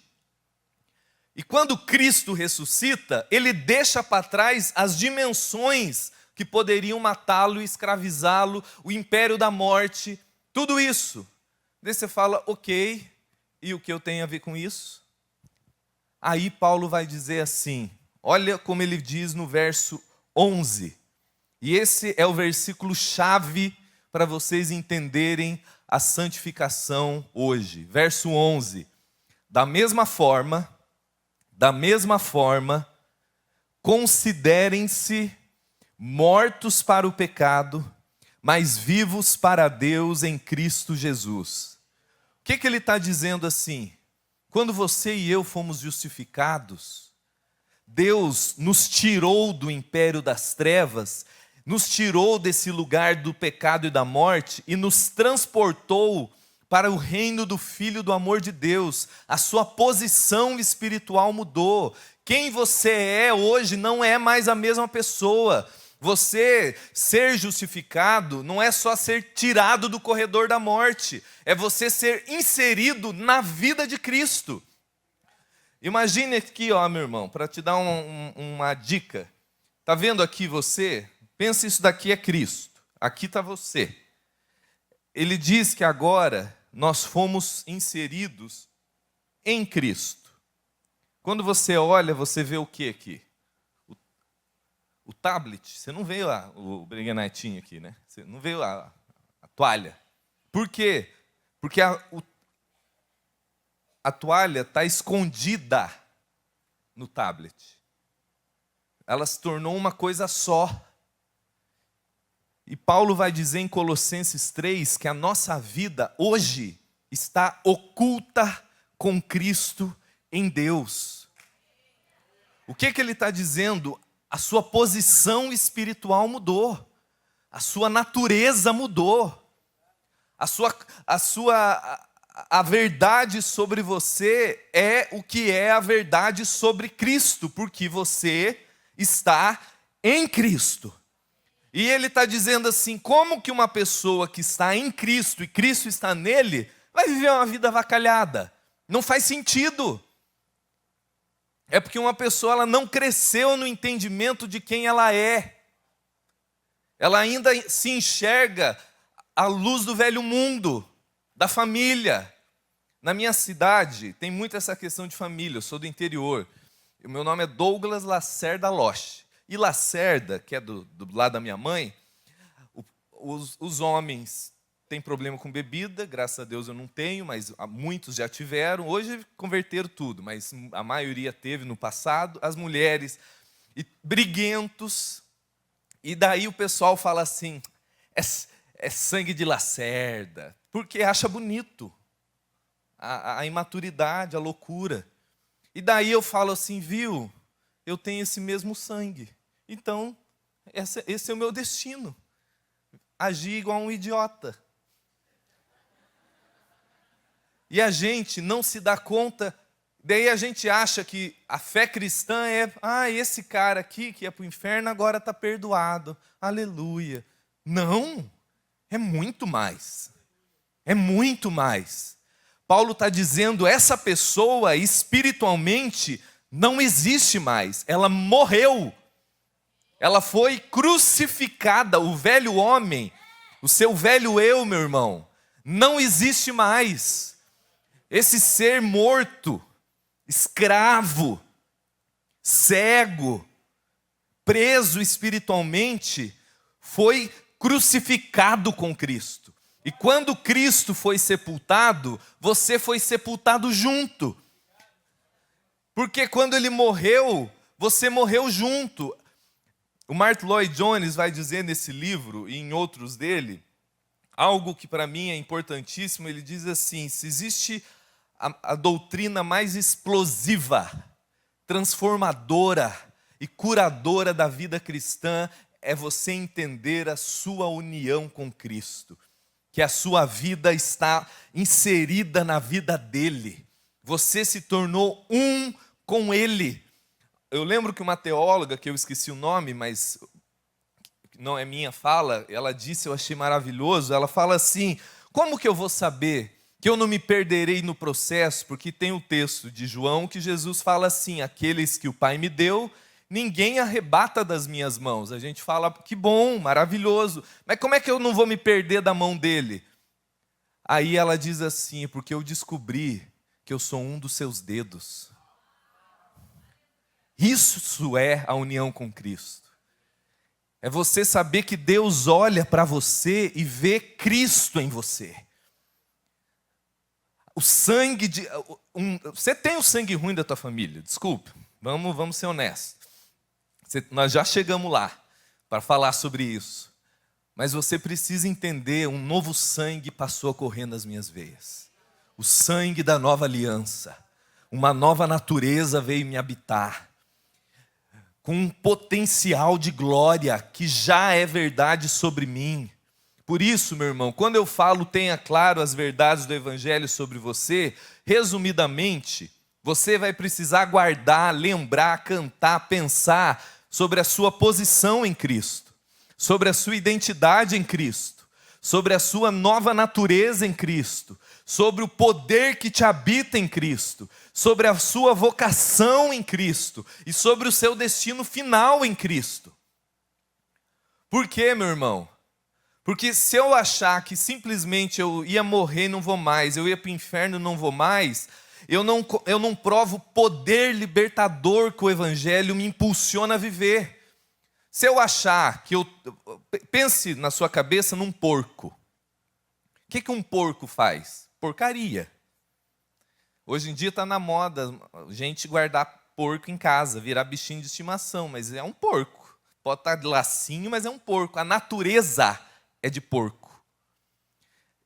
E quando Cristo ressuscita, ele deixa para trás as dimensões que poderiam matá-lo e escravizá-lo, o império da morte, tudo isso. Daí você fala, ok, e o que eu tenho a ver com isso? Aí Paulo vai dizer assim, olha como ele diz no verso 11. E esse é o versículo chave para vocês entenderem a santificação hoje. Verso 11. Da mesma forma, considerem-se mortos para o pecado, mas vivos para Deus em Cristo Jesus. O que ele está dizendo assim? Quando você e eu fomos justificados, Deus nos tirou do império das trevas, nos tirou desse lugar do pecado e da morte e nos transportou para o reino do Filho do amor de Deus. A sua posição espiritual mudou. Quem você é hoje não é mais a mesma pessoa. Você ser justificado não é só ser tirado do corredor da morte, é você ser inserido na vida de Cristo. Imagine aqui, ó, meu irmão, para te dar uma dica. Está vendo aqui você? Pensa, isso daqui é Cristo. Aqui está você. Ele diz que agora nós fomos inseridos em Cristo. Quando você olha, você vê o que aqui? O tablet. Você não vê lá o breguenetinho aqui, né? Você não vê lá a toalha. Por quê? Porque a toalha está escondida no tablet. Ela se tornou uma coisa só. E Paulo vai dizer em Colossenses 3 que a nossa vida hoje está oculta com Cristo em Deus. O que ele está dizendo? A sua posição espiritual mudou. A sua natureza mudou. A verdade sobre você é o que é a verdade sobre Cristo, porque você está em Cristo. E ele está dizendo assim, como que uma pessoa que está em Cristo e Cristo está nele, vai viver uma vida avacalhada? Não faz sentido. É porque uma pessoa ela não cresceu no entendimento de quem ela é. Ela ainda se enxerga à luz do velho mundo, da família. Na minha cidade, tem muito essa questão de família, eu sou do interior. O meu nome é Douglas Lacerda Loche. E Lacerda, que é do lado da minha mãe, os homens têm problema com bebida, graças a Deus eu não tenho, mas muitos já tiveram. Hoje converteram tudo, mas a maioria teve no passado. As mulheres, briguentos. E daí o pessoal fala assim, é sangue de Lacerda, porque acha bonito a imaturidade, a loucura. E daí eu falo assim, viu, eu tenho esse mesmo sangue, então esse é o meu destino, agir igual um idiota. E a gente não se dá conta, daí a gente acha que a fé cristã é, esse cara aqui que ia para o inferno agora está perdoado, aleluia. Não, é muito mais, é muito mais. Paulo está dizendo, essa pessoa espiritualmente não existe mais, ela morreu, ela foi crucificada, o velho homem, o seu velho eu, meu irmão, não existe mais. Esse ser morto, escravo, cego, preso espiritualmente, foi crucificado com Cristo. E quando Cristo foi sepultado, você foi sepultado junto. Porque quando ele morreu, você morreu junto. O Martyn Lloyd-Jones vai dizer nesse livro e em outros dele, algo que para mim é importantíssimo, ele diz assim, se existe a doutrina mais explosiva, transformadora e curadora da vida cristã, é você entender a sua união com Cristo. Que a sua vida está inserida na vida dele. Você se tornou um com ele. Eu lembro que uma teóloga, que eu esqueci o nome, mas não é minha fala, ela disse, eu achei maravilhoso, ela fala assim, como que eu vou saber que eu não me perderei no processo? Porque tem o texto de João que Jesus fala assim, aqueles que o Pai me deu, ninguém arrebata das minhas mãos. A gente fala, que bom, maravilhoso. Mas como é que eu não vou me perder da mão dele? Aí ela diz assim, porque eu descobri que eu sou um dos seus dedos. Isso é a união com Cristo. É você saber que Deus olha para você e vê Cristo em você. O sangue de... Você tem o sangue ruim da tua família, desculpe. Vamos ser honestos. Nós já chegamos lá para falar sobre isso. Mas você precisa entender, um novo sangue passou a correr nas minhas veias. O sangue da nova aliança. Uma nova natureza veio me habitar. Com um potencial de glória que já é verdade sobre mim. Por isso, meu irmão, quando eu falo tenha claro as verdades do Evangelho sobre você, resumidamente, você vai precisar guardar, lembrar, cantar, pensar sobre a sua posição em Cristo, sobre a sua identidade em Cristo, sobre a sua nova natureza em Cristo, sobre o poder que te habita em Cristo, sobre a sua vocação em Cristo e sobre o seu destino final em Cristo. Por quê, meu irmão? Porque se eu achar que simplesmente eu ia morrer e não vou mais, eu ia para o inferno e não vou mais, eu não provo o poder libertador que o Evangelho me impulsiona a viver. Se eu achar que pense na sua cabeça num porco, que um porco faz? Porcaria. Hoje em dia está na moda gente guardar porco em casa, virar bichinho de estimação, mas é um porco. Pode estar de lacinho, mas é um porco. A natureza é de porco.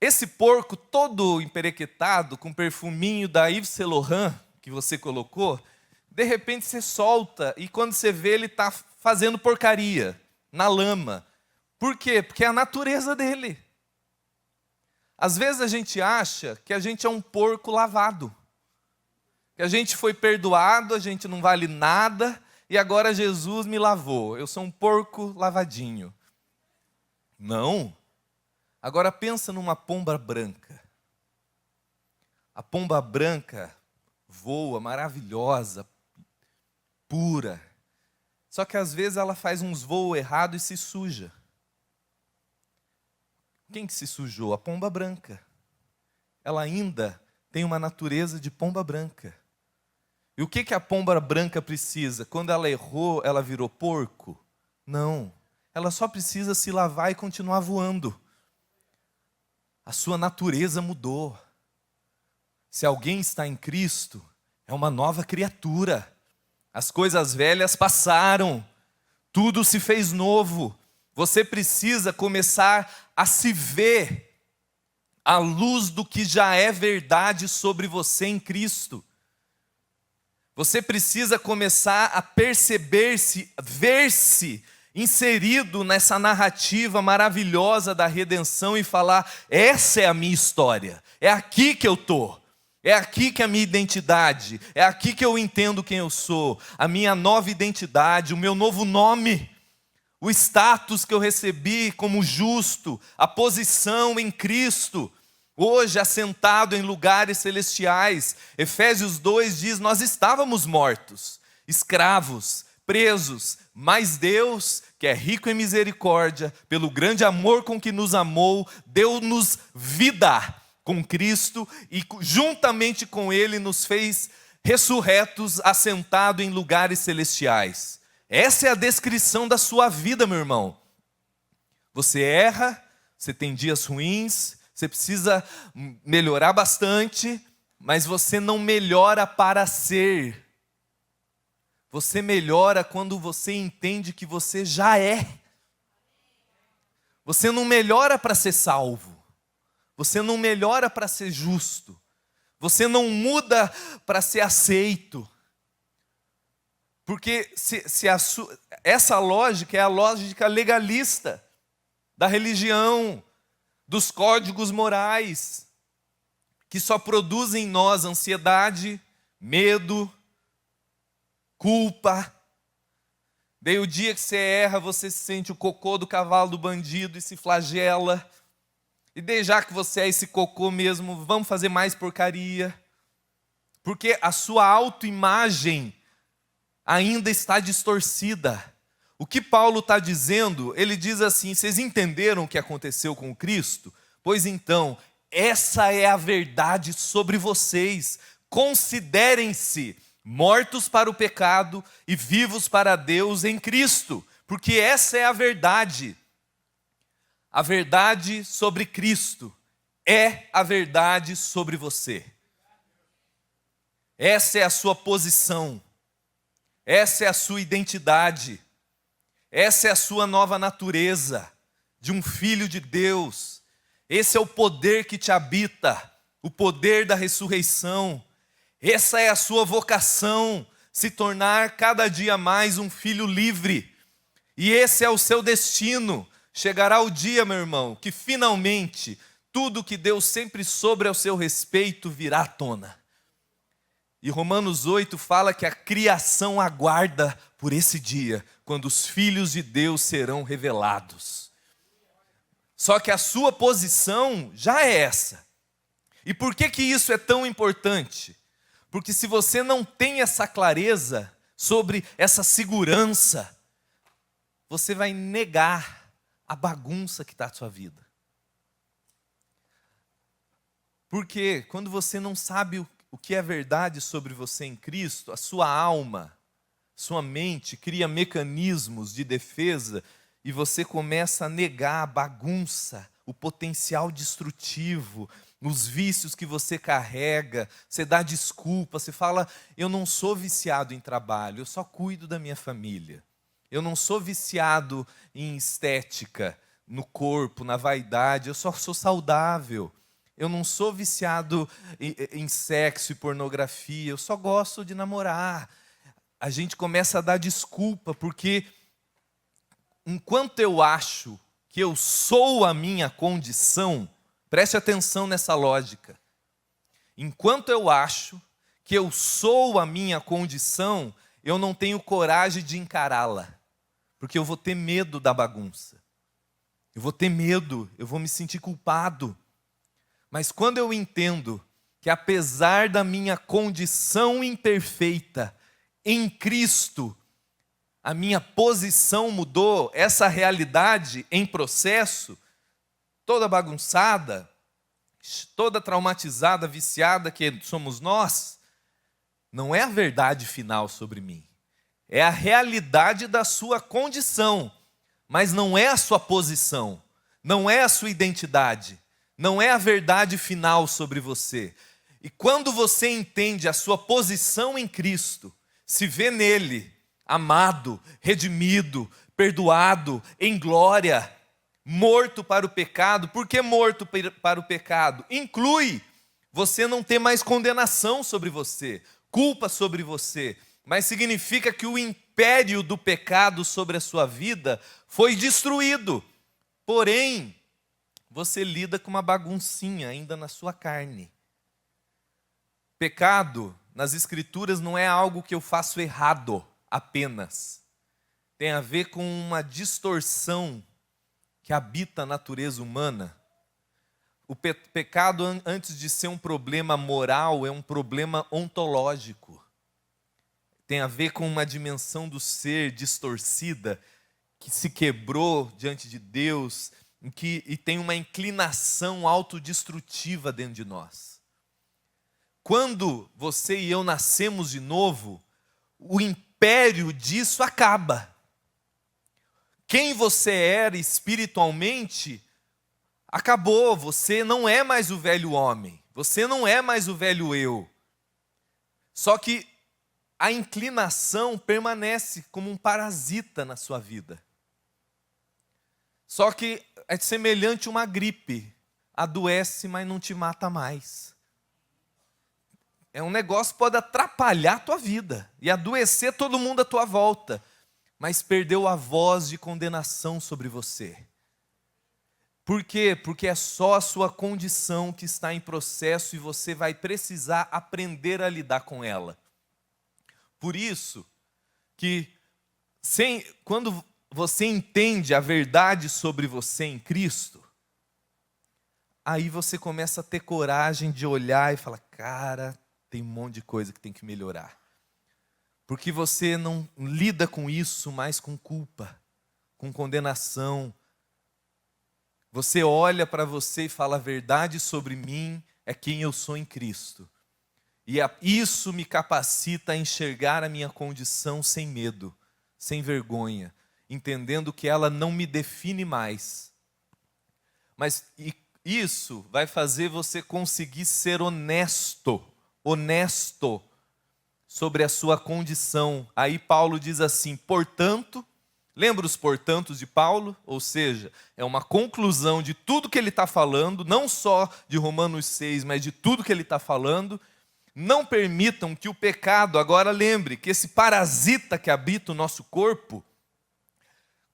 Esse porco todo emperequetado, com perfuminho da Yves Saint Laurent, que você colocou, de repente você solta e quando você vê ele está fazendo porcaria na lama. Por quê? Porque é a natureza dele. Às vezes a gente acha que a gente é um porco lavado. Que a gente foi perdoado, a gente não vale nada, e agora Jesus me lavou. Eu sou um porco lavadinho. Não. Agora pensa numa pomba branca. A pomba branca voa, maravilhosa, pura. Só que às vezes ela faz uns voos errados e se suja. Quem que se sujou? A pomba branca. Ela ainda tem uma natureza de pomba branca. E o que a pomba branca precisa? Quando ela errou, ela virou porco? Não. Ela só precisa se lavar e continuar voando. A sua natureza mudou. Se alguém está em Cristo, é uma nova criatura. As coisas velhas passaram. Tudo se fez novo. Você precisa começar a se ver à luz do que já é verdade sobre você em Cristo. Você precisa começar a perceber-se, ver-se inserido nessa narrativa maravilhosa da redenção e falar: essa é a minha história, é aqui que eu estou, é aqui que é a minha identidade, é aqui que eu entendo quem eu sou, a minha nova identidade, o meu novo nome, o status que eu recebi como justo, a posição em Cristo. Hoje, assentado em lugares celestiais. Efésios 2 diz, nós estávamos mortos, escravos, presos, mas Deus, que é rico em misericórdia, pelo grande amor com que nos amou, deu-nos vida com Cristo e juntamente com Ele nos fez ressurretos, assentados em lugares celestiais. Essa é a descrição da sua vida, meu irmão. Você erra, você tem dias ruins, você precisa melhorar bastante, mas você não melhora para ser. Você melhora quando você entende que você já é. Você não melhora para ser salvo. Você não melhora para ser justo. Você não muda para ser aceito. Porque essa lógica é a lógica legalista da religião, dos códigos morais, que só produzem em nós ansiedade, medo, culpa. Daí o dia que você erra, você se sente o cocô do cavalo do bandido e se flagela. E daí já que você é esse cocô mesmo, vamos fazer mais porcaria. Porque a sua autoimagem ainda está distorcida. O que Paulo está dizendo, ele diz assim, vocês entenderam o que aconteceu com Cristo? Pois então, essa é a verdade sobre vocês. Considerem-se mortos para o pecado e vivos para Deus em Cristo. Porque essa é a verdade. A verdade sobre Cristo é a verdade sobre você. Essa é a sua posição. Essa é a sua identidade. Essa é a sua nova natureza, de um filho de Deus. Esse é o poder que te habita, o poder da ressurreição. Essa é a sua vocação, se tornar cada dia mais um filho livre. E esse é o seu destino. Chegará o dia, meu irmão, que finalmente tudo que Deus sempre soube ao seu respeito virá à tona. E Romanos 8 fala que a criação aguarda por esse dia, quando os filhos de Deus serão revelados. Só que a sua posição já é essa. E por que isso é tão importante? Porque se você não tem essa clareza sobre essa segurança, você vai negar a bagunça que está na sua vida. Porque quando você não sabe o que é verdade sobre você em Cristo, a sua alma, sua mente cria mecanismos de defesa e você começa a negar a bagunça, o potencial destrutivo, os vícios que você carrega, você dá desculpa, você fala, eu não sou viciado em trabalho, eu só cuido da minha família. Eu não sou viciado em estética, no corpo, na vaidade, eu só sou saudável. Eu não sou viciado em sexo e pornografia, eu só gosto de namorar. A gente começa a dar desculpa, porque enquanto eu acho que eu sou a minha condição, preste atenção nessa lógica. Enquanto eu acho que eu sou a minha condição, eu não tenho coragem de encará-la, porque eu vou ter medo da bagunça. Eu vou ter medo, eu vou me sentir culpado. Mas quando eu entendo que apesar da minha condição imperfeita, em Cristo, a minha posição mudou, essa realidade em processo, toda bagunçada, toda traumatizada, viciada que somos nós, não é a verdade final sobre mim. É a realidade da sua condição, mas não é a sua posição, não é a sua identidade, não é a verdade final sobre você. E quando você entende a sua posição em Cristo, se vê nele, amado, redimido, perdoado, em glória, morto para o pecado. Por que morto para o pecado? Inclui você não ter mais condenação sobre você, culpa sobre você, mas significa que o império do pecado sobre a sua vida foi destruído. Porém, você lida com uma baguncinha ainda na sua carne. Pecado, nas Escrituras, não é algo que eu faço errado apenas. Tem a ver com uma distorção que habita a natureza humana. O pecado, antes de ser um problema moral, é um problema ontológico. Tem a ver com uma dimensão do ser distorcida, que se quebrou diante de Deus, e tem uma inclinação autodestrutiva dentro de nós. Quando você e eu nascemos de novo, o império disso acaba. Quem você era espiritualmente acabou. Você não é mais o velho homem, você não é mais o velho eu. Só que a inclinação permanece como um parasita na sua vida. Só que é semelhante a uma gripe. Adoece, mas não te mata mais. É um negócio que pode atrapalhar a tua vida e adoecer todo mundo à tua volta, mas perdeu a voz de condenação sobre você. Por quê? Porque é só a sua condição que está em processo e você vai precisar aprender a lidar com ela. Por isso que quando você entende a verdade sobre você em Cristo, aí você começa a ter coragem de olhar e falar, cara, tem um monte de coisa que tem que melhorar. Porque você não lida com isso mais com culpa, com condenação. Você olha para você e fala, a verdade sobre mim é quem eu sou em Cristo. E isso me capacita a enxergar a minha condição sem medo, sem vergonha, entendendo que ela não me define mais. Mas isso vai fazer você conseguir ser honesto sobre a sua condição. Aí Paulo diz assim, portanto, lembra os portantos de Paulo? Ou seja, é uma conclusão de tudo que ele está falando, não só de Romanos 6, mas de tudo que ele está falando. Não permitam que o pecado, agora lembre, que esse parasita que habita o nosso corpo,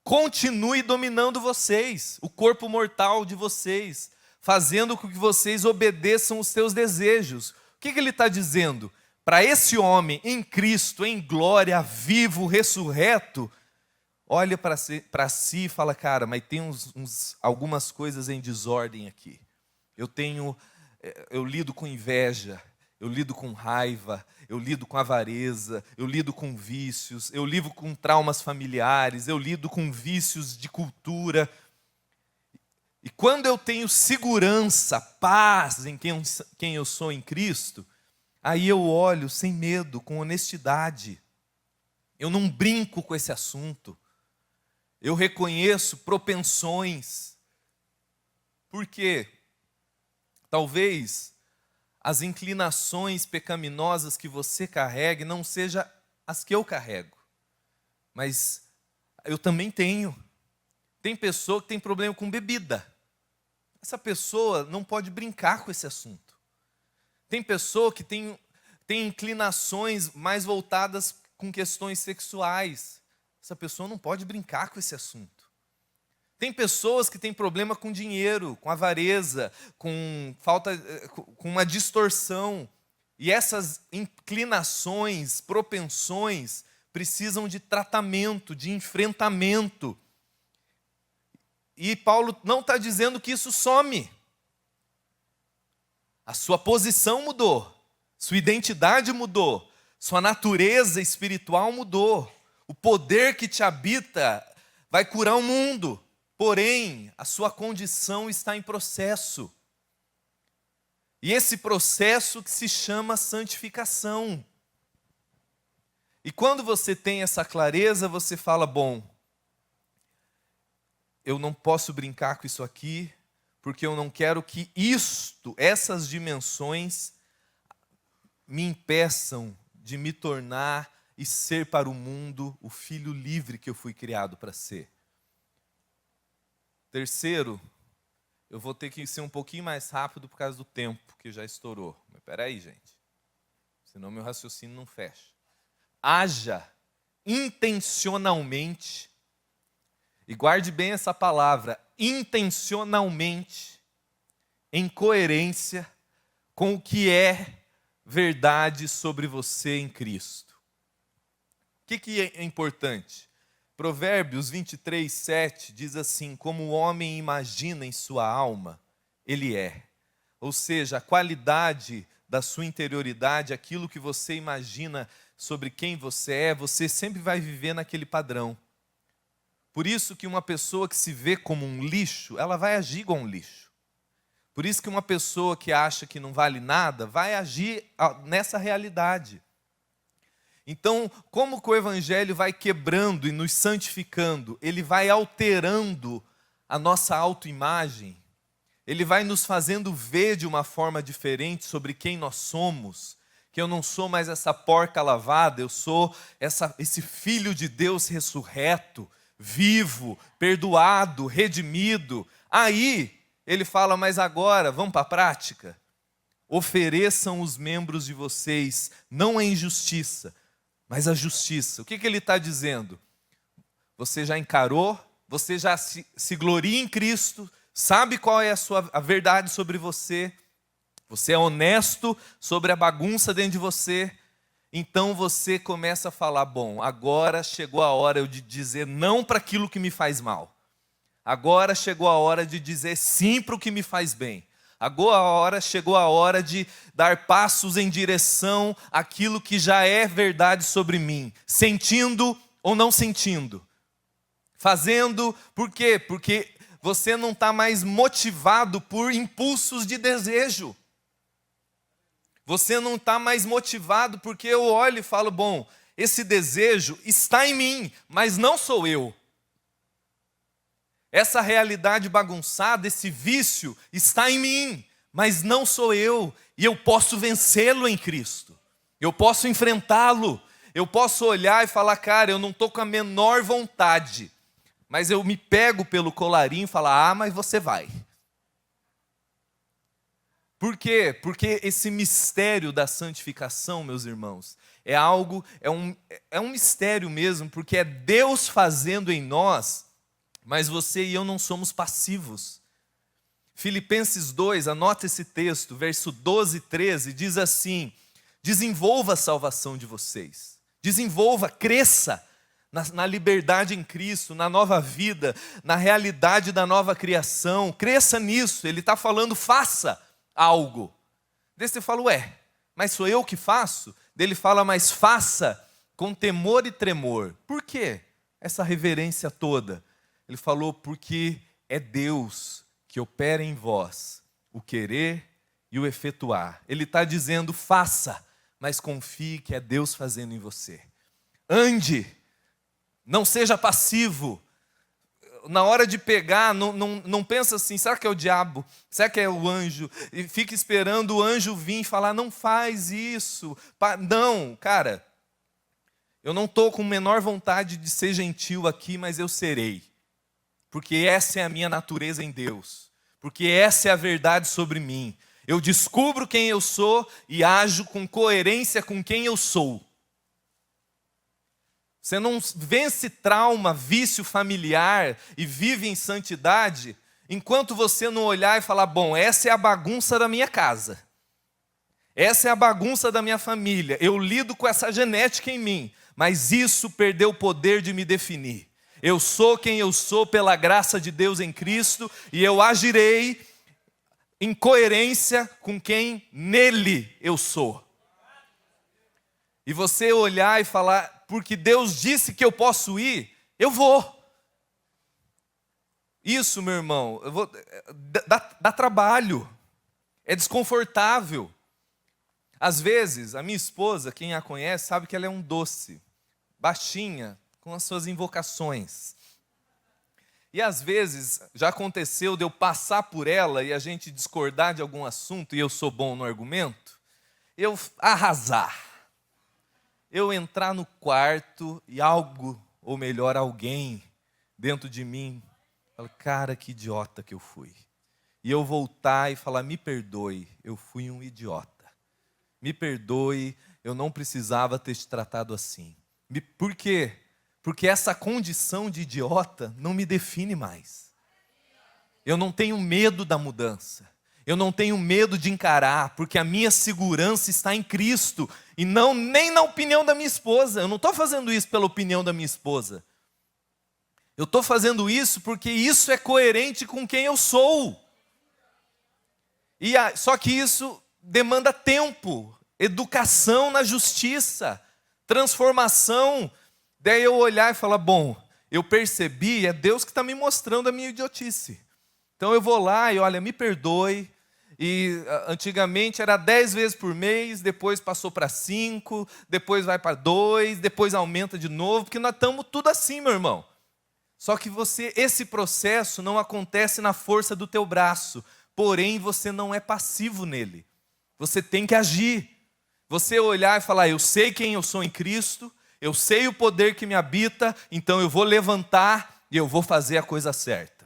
continue dominando vocês, o corpo mortal de vocês, fazendo com que vocês obedeçam os seus desejos. O que ele está dizendo? Para esse homem em Cristo, em glória, vivo, ressurreto, olha para si e fala, cara, mas tem algumas coisas em desordem aqui. Eu lido com inveja, eu lido com raiva, eu lido com avareza, eu lido com vícios, eu lido com traumas familiares, eu lido com vícios de cultura. E quando eu tenho segurança, paz em quem eu sou em Cristo, aí eu olho sem medo, com honestidade. Eu não brinco com esse assunto. Eu reconheço propensões. Porque talvez as inclinações pecaminosas que você carregue não sejam as que eu carrego. Mas eu também tenho. Tem pessoa que tem problema com bebida. Essa pessoa não pode brincar com esse assunto. Tem pessoa que tem inclinações mais voltadas com questões sexuais. Essa pessoa não pode brincar com esse assunto. Tem pessoas que têm problema com dinheiro, com avareza, com uma distorção. E essas inclinações, propensões, precisam de tratamento, de enfrentamento. E Paulo não está dizendo que isso some. A sua posição mudou, sua identidade mudou, sua natureza espiritual mudou. O poder que te habita vai curar o mundo. Porém, a sua condição está em processo. E esse processo que se chama santificação. E quando você tem essa clareza, você fala, bom, eu não posso brincar com isso aqui, porque eu não quero que essas dimensões, me impeçam de me tornar e ser para o mundo o filho livre que eu fui criado para ser. Terceiro, eu vou ter que ser um pouquinho mais rápido por causa do tempo, que já estourou. Mas espera aí, gente. Senão meu raciocínio não fecha. Haja intencionalmente, e guarde bem essa palavra, intencionalmente, em coerência com o que é verdade sobre você em Cristo. O que é importante? Provérbios 23, 7 diz assim: como o homem imagina em sua alma, ele é. Ou seja, a qualidade da sua interioridade, aquilo que você imagina sobre quem você é, você sempre vai viver naquele padrão. Por isso que uma pessoa que se vê como um lixo, ela vai agir igual um lixo. Por isso que uma pessoa que acha que não vale nada, vai agir nessa realidade. Então, como que o Evangelho vai quebrando e nos santificando? Ele vai alterando a nossa autoimagem. Ele vai nos fazendo ver de uma forma diferente sobre quem nós somos. Que eu não sou mais essa porca lavada, eu sou esse filho de Deus ressurreto, vivo, perdoado, redimido. Aí, ele fala, mas agora, vamos para a prática? Ofereçam os membros de vocês, não em injustiça, mas a justiça. O que ele está dizendo? Você já encarou, você já se gloria em Cristo, sabe qual é a verdade sobre você, você é honesto sobre a bagunça dentro de você, então você começa a falar, bom, agora chegou a hora de dizer não para aquilo que me faz mal. Agora chegou a hora de dizer sim para o que me faz bem. Agora chegou a hora de dar passos em direção àquilo que já é verdade sobre mim. Sentindo ou não sentindo. Fazendo, por quê? Porque você não está mais motivado por impulsos de desejo. Você não está mais motivado porque eu olho e falo, bom, esse desejo está em mim, mas não sou eu. Essa realidade bagunçada, esse vício está em mim, mas não sou eu. E eu posso vencê-lo em Cristo. Eu posso enfrentá-lo. Eu posso olhar e falar, cara, eu não estou com a menor vontade. Mas eu me pego pelo colarinho e falo, mas você vai. Por quê? Porque esse mistério da santificação, meus irmãos, é um mistério mesmo, porque é Deus fazendo em nós. Mas você e eu não somos passivos. Filipenses 2, anota esse texto, verso 12 e 13, diz assim: desenvolva a salvação de vocês. Desenvolva, cresça na liberdade em Cristo, na nova vida, na realidade da nova criação. Cresça nisso. Ele está falando, faça algo. Daí você fala, mas sou eu que faço? Daí ele fala, mas faça com temor e tremor. Por quê essa reverência toda? Ele falou, porque é Deus que opera em vós o querer e o efetuar. Ele está dizendo, faça, mas confie que é Deus fazendo em você. Ande, não seja passivo. na hora de pegar, não pensa assim, será que é o diabo? Será que é o anjo? E fica esperando o anjo vir e falar, não faz isso. Não, cara, eu não estou com a menor vontade de ser gentil aqui, mas eu serei. Porque essa é a minha natureza em Deus. Porque essa é a verdade sobre mim. Eu descubro quem eu sou e ajo com coerência com quem eu sou. Você não vence trauma, vício familiar e vive em santidade enquanto você não olhar e falar, bom, essa é a bagunça da minha casa. Essa é a bagunça da minha família. Eu lido com essa genética em mim, mas isso perdeu o poder de me definir. Eu sou quem eu sou pela graça de Deus em Cristo e eu agirei em coerência com quem nele eu sou. E você olhar e falar, porque Deus disse que eu posso ir, eu vou. Isso, meu irmão, dá trabalho, é desconfortável. Às vezes, a minha esposa, quem a conhece, sabe que ela é um doce, baixinha, com as suas invocações. E às vezes, já aconteceu de eu passar por ela e a gente discordar de algum assunto, e eu sou bom no argumento, eu arrasar. Eu entrar no quarto e algo, ou melhor, alguém dentro de mim, fala, cara, que idiota que eu fui. E eu voltar e falar, me perdoe, eu fui um idiota. Me perdoe, eu não precisava ter te tratado assim. Por quê? Porque essa condição de idiota não me define mais. Eu não tenho medo da mudança. Eu não tenho medo de encarar, porque a minha segurança está em Cristo e não nem na opinião da minha esposa. Eu não estou fazendo isso pela opinião da minha esposa. Eu estou fazendo isso porque isso é coerente com quem eu sou. Só que isso demanda tempo, educação na justiça, transformação. Daí eu olhar e falar, bom, eu percebi, é Deus que está me mostrando a minha idiotice. Então eu vou lá e olha, me perdoe. E antigamente era 10 vezes por mês, depois passou para 5, depois vai para 2, depois aumenta de novo, porque nós estamos tudo assim, meu irmão. Só que esse processo não acontece na força do teu braço, porém você não é passivo nele. Você tem que agir. Você olhar e falar, eu sei quem eu sou em Cristo, eu sei o poder que me habita, então eu vou levantar e eu vou fazer a coisa certa.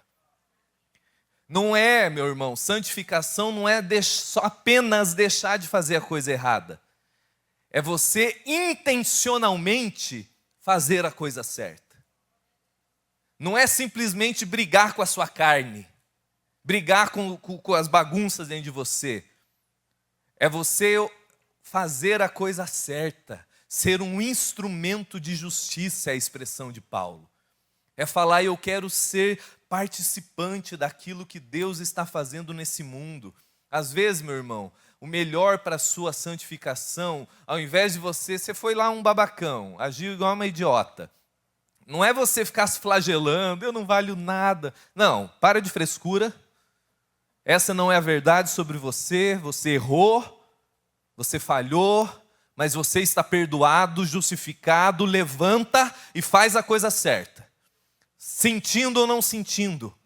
Não é, meu irmão, santificação não é só apenas deixar de fazer a coisa errada. É você intencionalmente fazer a coisa certa. Não é simplesmente brigar com a sua carne, brigar com as bagunças dentro de você. É você fazer a coisa certa, ser um instrumento de justiça, é a expressão de Paulo. É falar, eu quero ser participante daquilo que Deus está fazendo nesse mundo. Às vezes, meu irmão, o melhor para a sua santificação, ao invés de você foi lá um babacão, agiu igual uma idiota. Não é você ficar se flagelando, eu não valho nada. Não, para de frescura. Essa não é a verdade sobre você. Você errou, você falhou, mas você está perdoado, justificado. Levanta e faz a coisa certa. Sentindo ou não sentindo,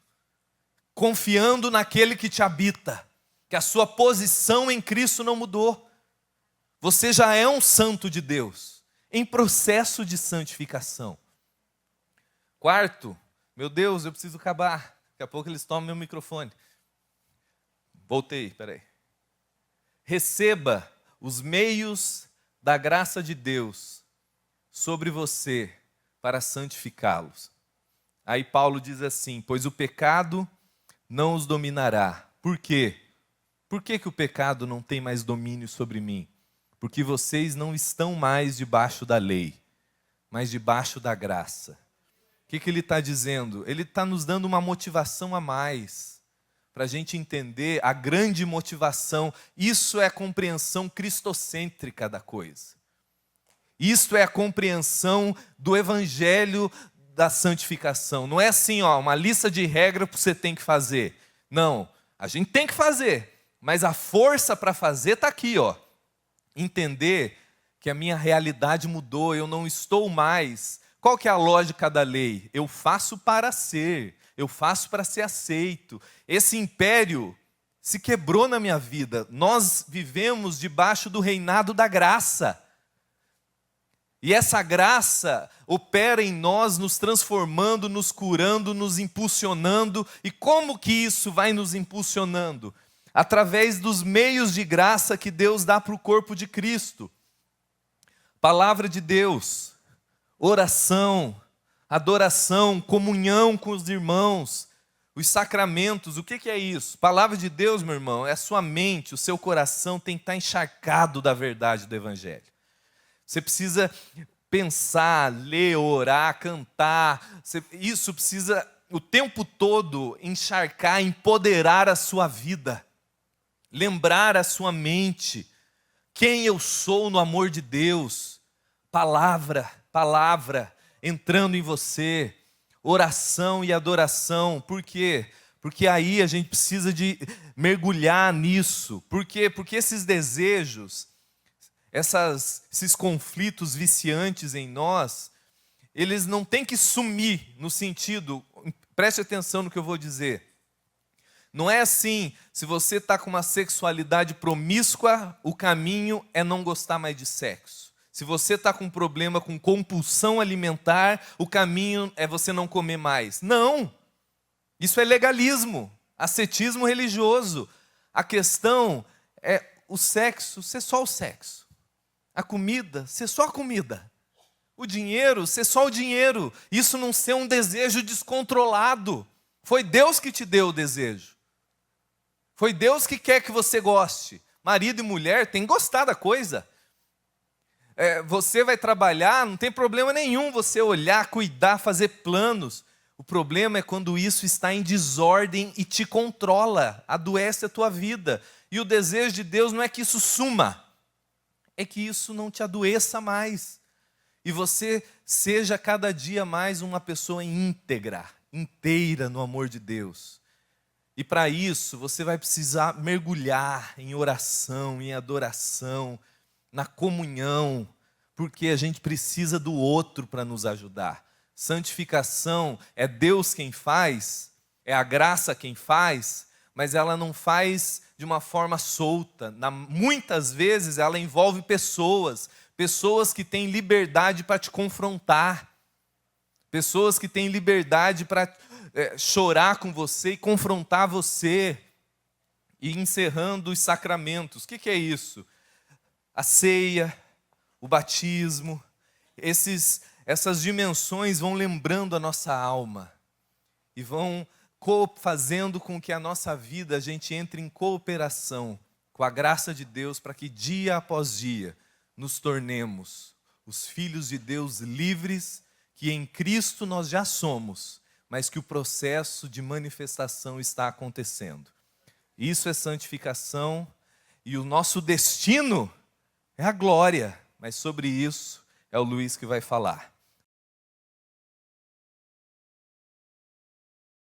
confiando naquele que te habita, que a sua posição em Cristo não mudou. Você já é um santo de Deus, em processo de santificação. Quarto, meu Deus, eu preciso acabar. Daqui a pouco eles tomam meu microfone. Voltei, peraí. Receba os meios da graça de Deus sobre você para santificá-los. Aí Paulo diz assim, pois o pecado não os dominará. Por quê? Por que o pecado não tem mais domínio sobre mim? Porque vocês não estão mais debaixo da lei, mas debaixo da graça. O que ele está dizendo? Ele está nos dando uma motivação a mais, para a gente entender a grande motivação. Isso é a compreensão cristocêntrica da coisa. Isso é a compreensão do evangelho da santificação. Não é assim, uma lista de regras que você tem que fazer. Não, a gente tem que fazer, mas a força para fazer está aqui, Entender que a minha realidade mudou, eu não estou mais Qual que é a lógica da lei? Eu faço para ser, eu faço para ser aceito. Esse império se quebrou na minha vida. Nós vivemos debaixo do reinado da graça. E essa graça opera em nós, nos transformando, nos curando, nos impulsionando. E como que isso vai nos impulsionando? Através dos meios de graça que Deus dá para o corpo de Cristo. Palavra de Deus, oração, adoração, comunhão com os irmãos, os sacramentos. O que é isso? Palavra de Deus, meu irmão, é a sua mente, o seu coração tem que estar encharcado da verdade do Evangelho. Você precisa pensar, ler, orar, cantar. Isso precisa o tempo todo encharcar, empoderar a sua vida. Lembrar a sua mente quem eu sou no amor de Deus. Palavra entrando em você. Oração e adoração. Por quê? Porque aí a gente precisa de mergulhar nisso. Por quê? Porque esses desejos, esses conflitos viciantes em nós, eles não têm que sumir no sentido, preste atenção no que eu vou dizer. Não é assim, se você está com uma sexualidade promíscua, o caminho é não gostar mais de sexo. Se você está com um problema com compulsão alimentar, o caminho é você não comer mais. Não! Isso é legalismo, ascetismo religioso. A questão é o sexo ser só o sexo. A comida ser só a comida. O dinheiro ser só o dinheiro. Isso não ser um desejo descontrolado. Foi Deus que te deu o desejo. Foi Deus que quer que você goste. Marido e mulher têm que gostar da coisa. Você vai trabalhar, não tem problema nenhum você olhar, cuidar, fazer planos. O problema é quando isso está em desordem e te controla, adoece a tua vida. E o desejo de Deus não é que isso suma, é que isso não te adoeça mais. E você seja cada dia mais uma pessoa íntegra, inteira no amor de Deus. E para isso, você vai precisar mergulhar em oração, em adoração, na comunhão, porque a gente precisa do outro para nos ajudar. Santificação é Deus quem faz, é a graça quem faz, mas ela não faz de uma forma solta. Muitas vezes ela envolve pessoas que têm liberdade para te confrontar, pessoas que têm liberdade para chorar com você e confrontar você. E encerrando os sacramentos, o que é isso? A ceia, o batismo, essas dimensões vão lembrando a nossa alma e vão fazendo com que a nossa vida, a gente entre em cooperação com a graça de Deus para que dia após dia nos tornemos os filhos de Deus livres, que em Cristo nós já somos, mas que o processo de manifestação está acontecendo. Isso é santificação e o nosso destino é a glória, mas sobre isso é o Luiz que vai falar.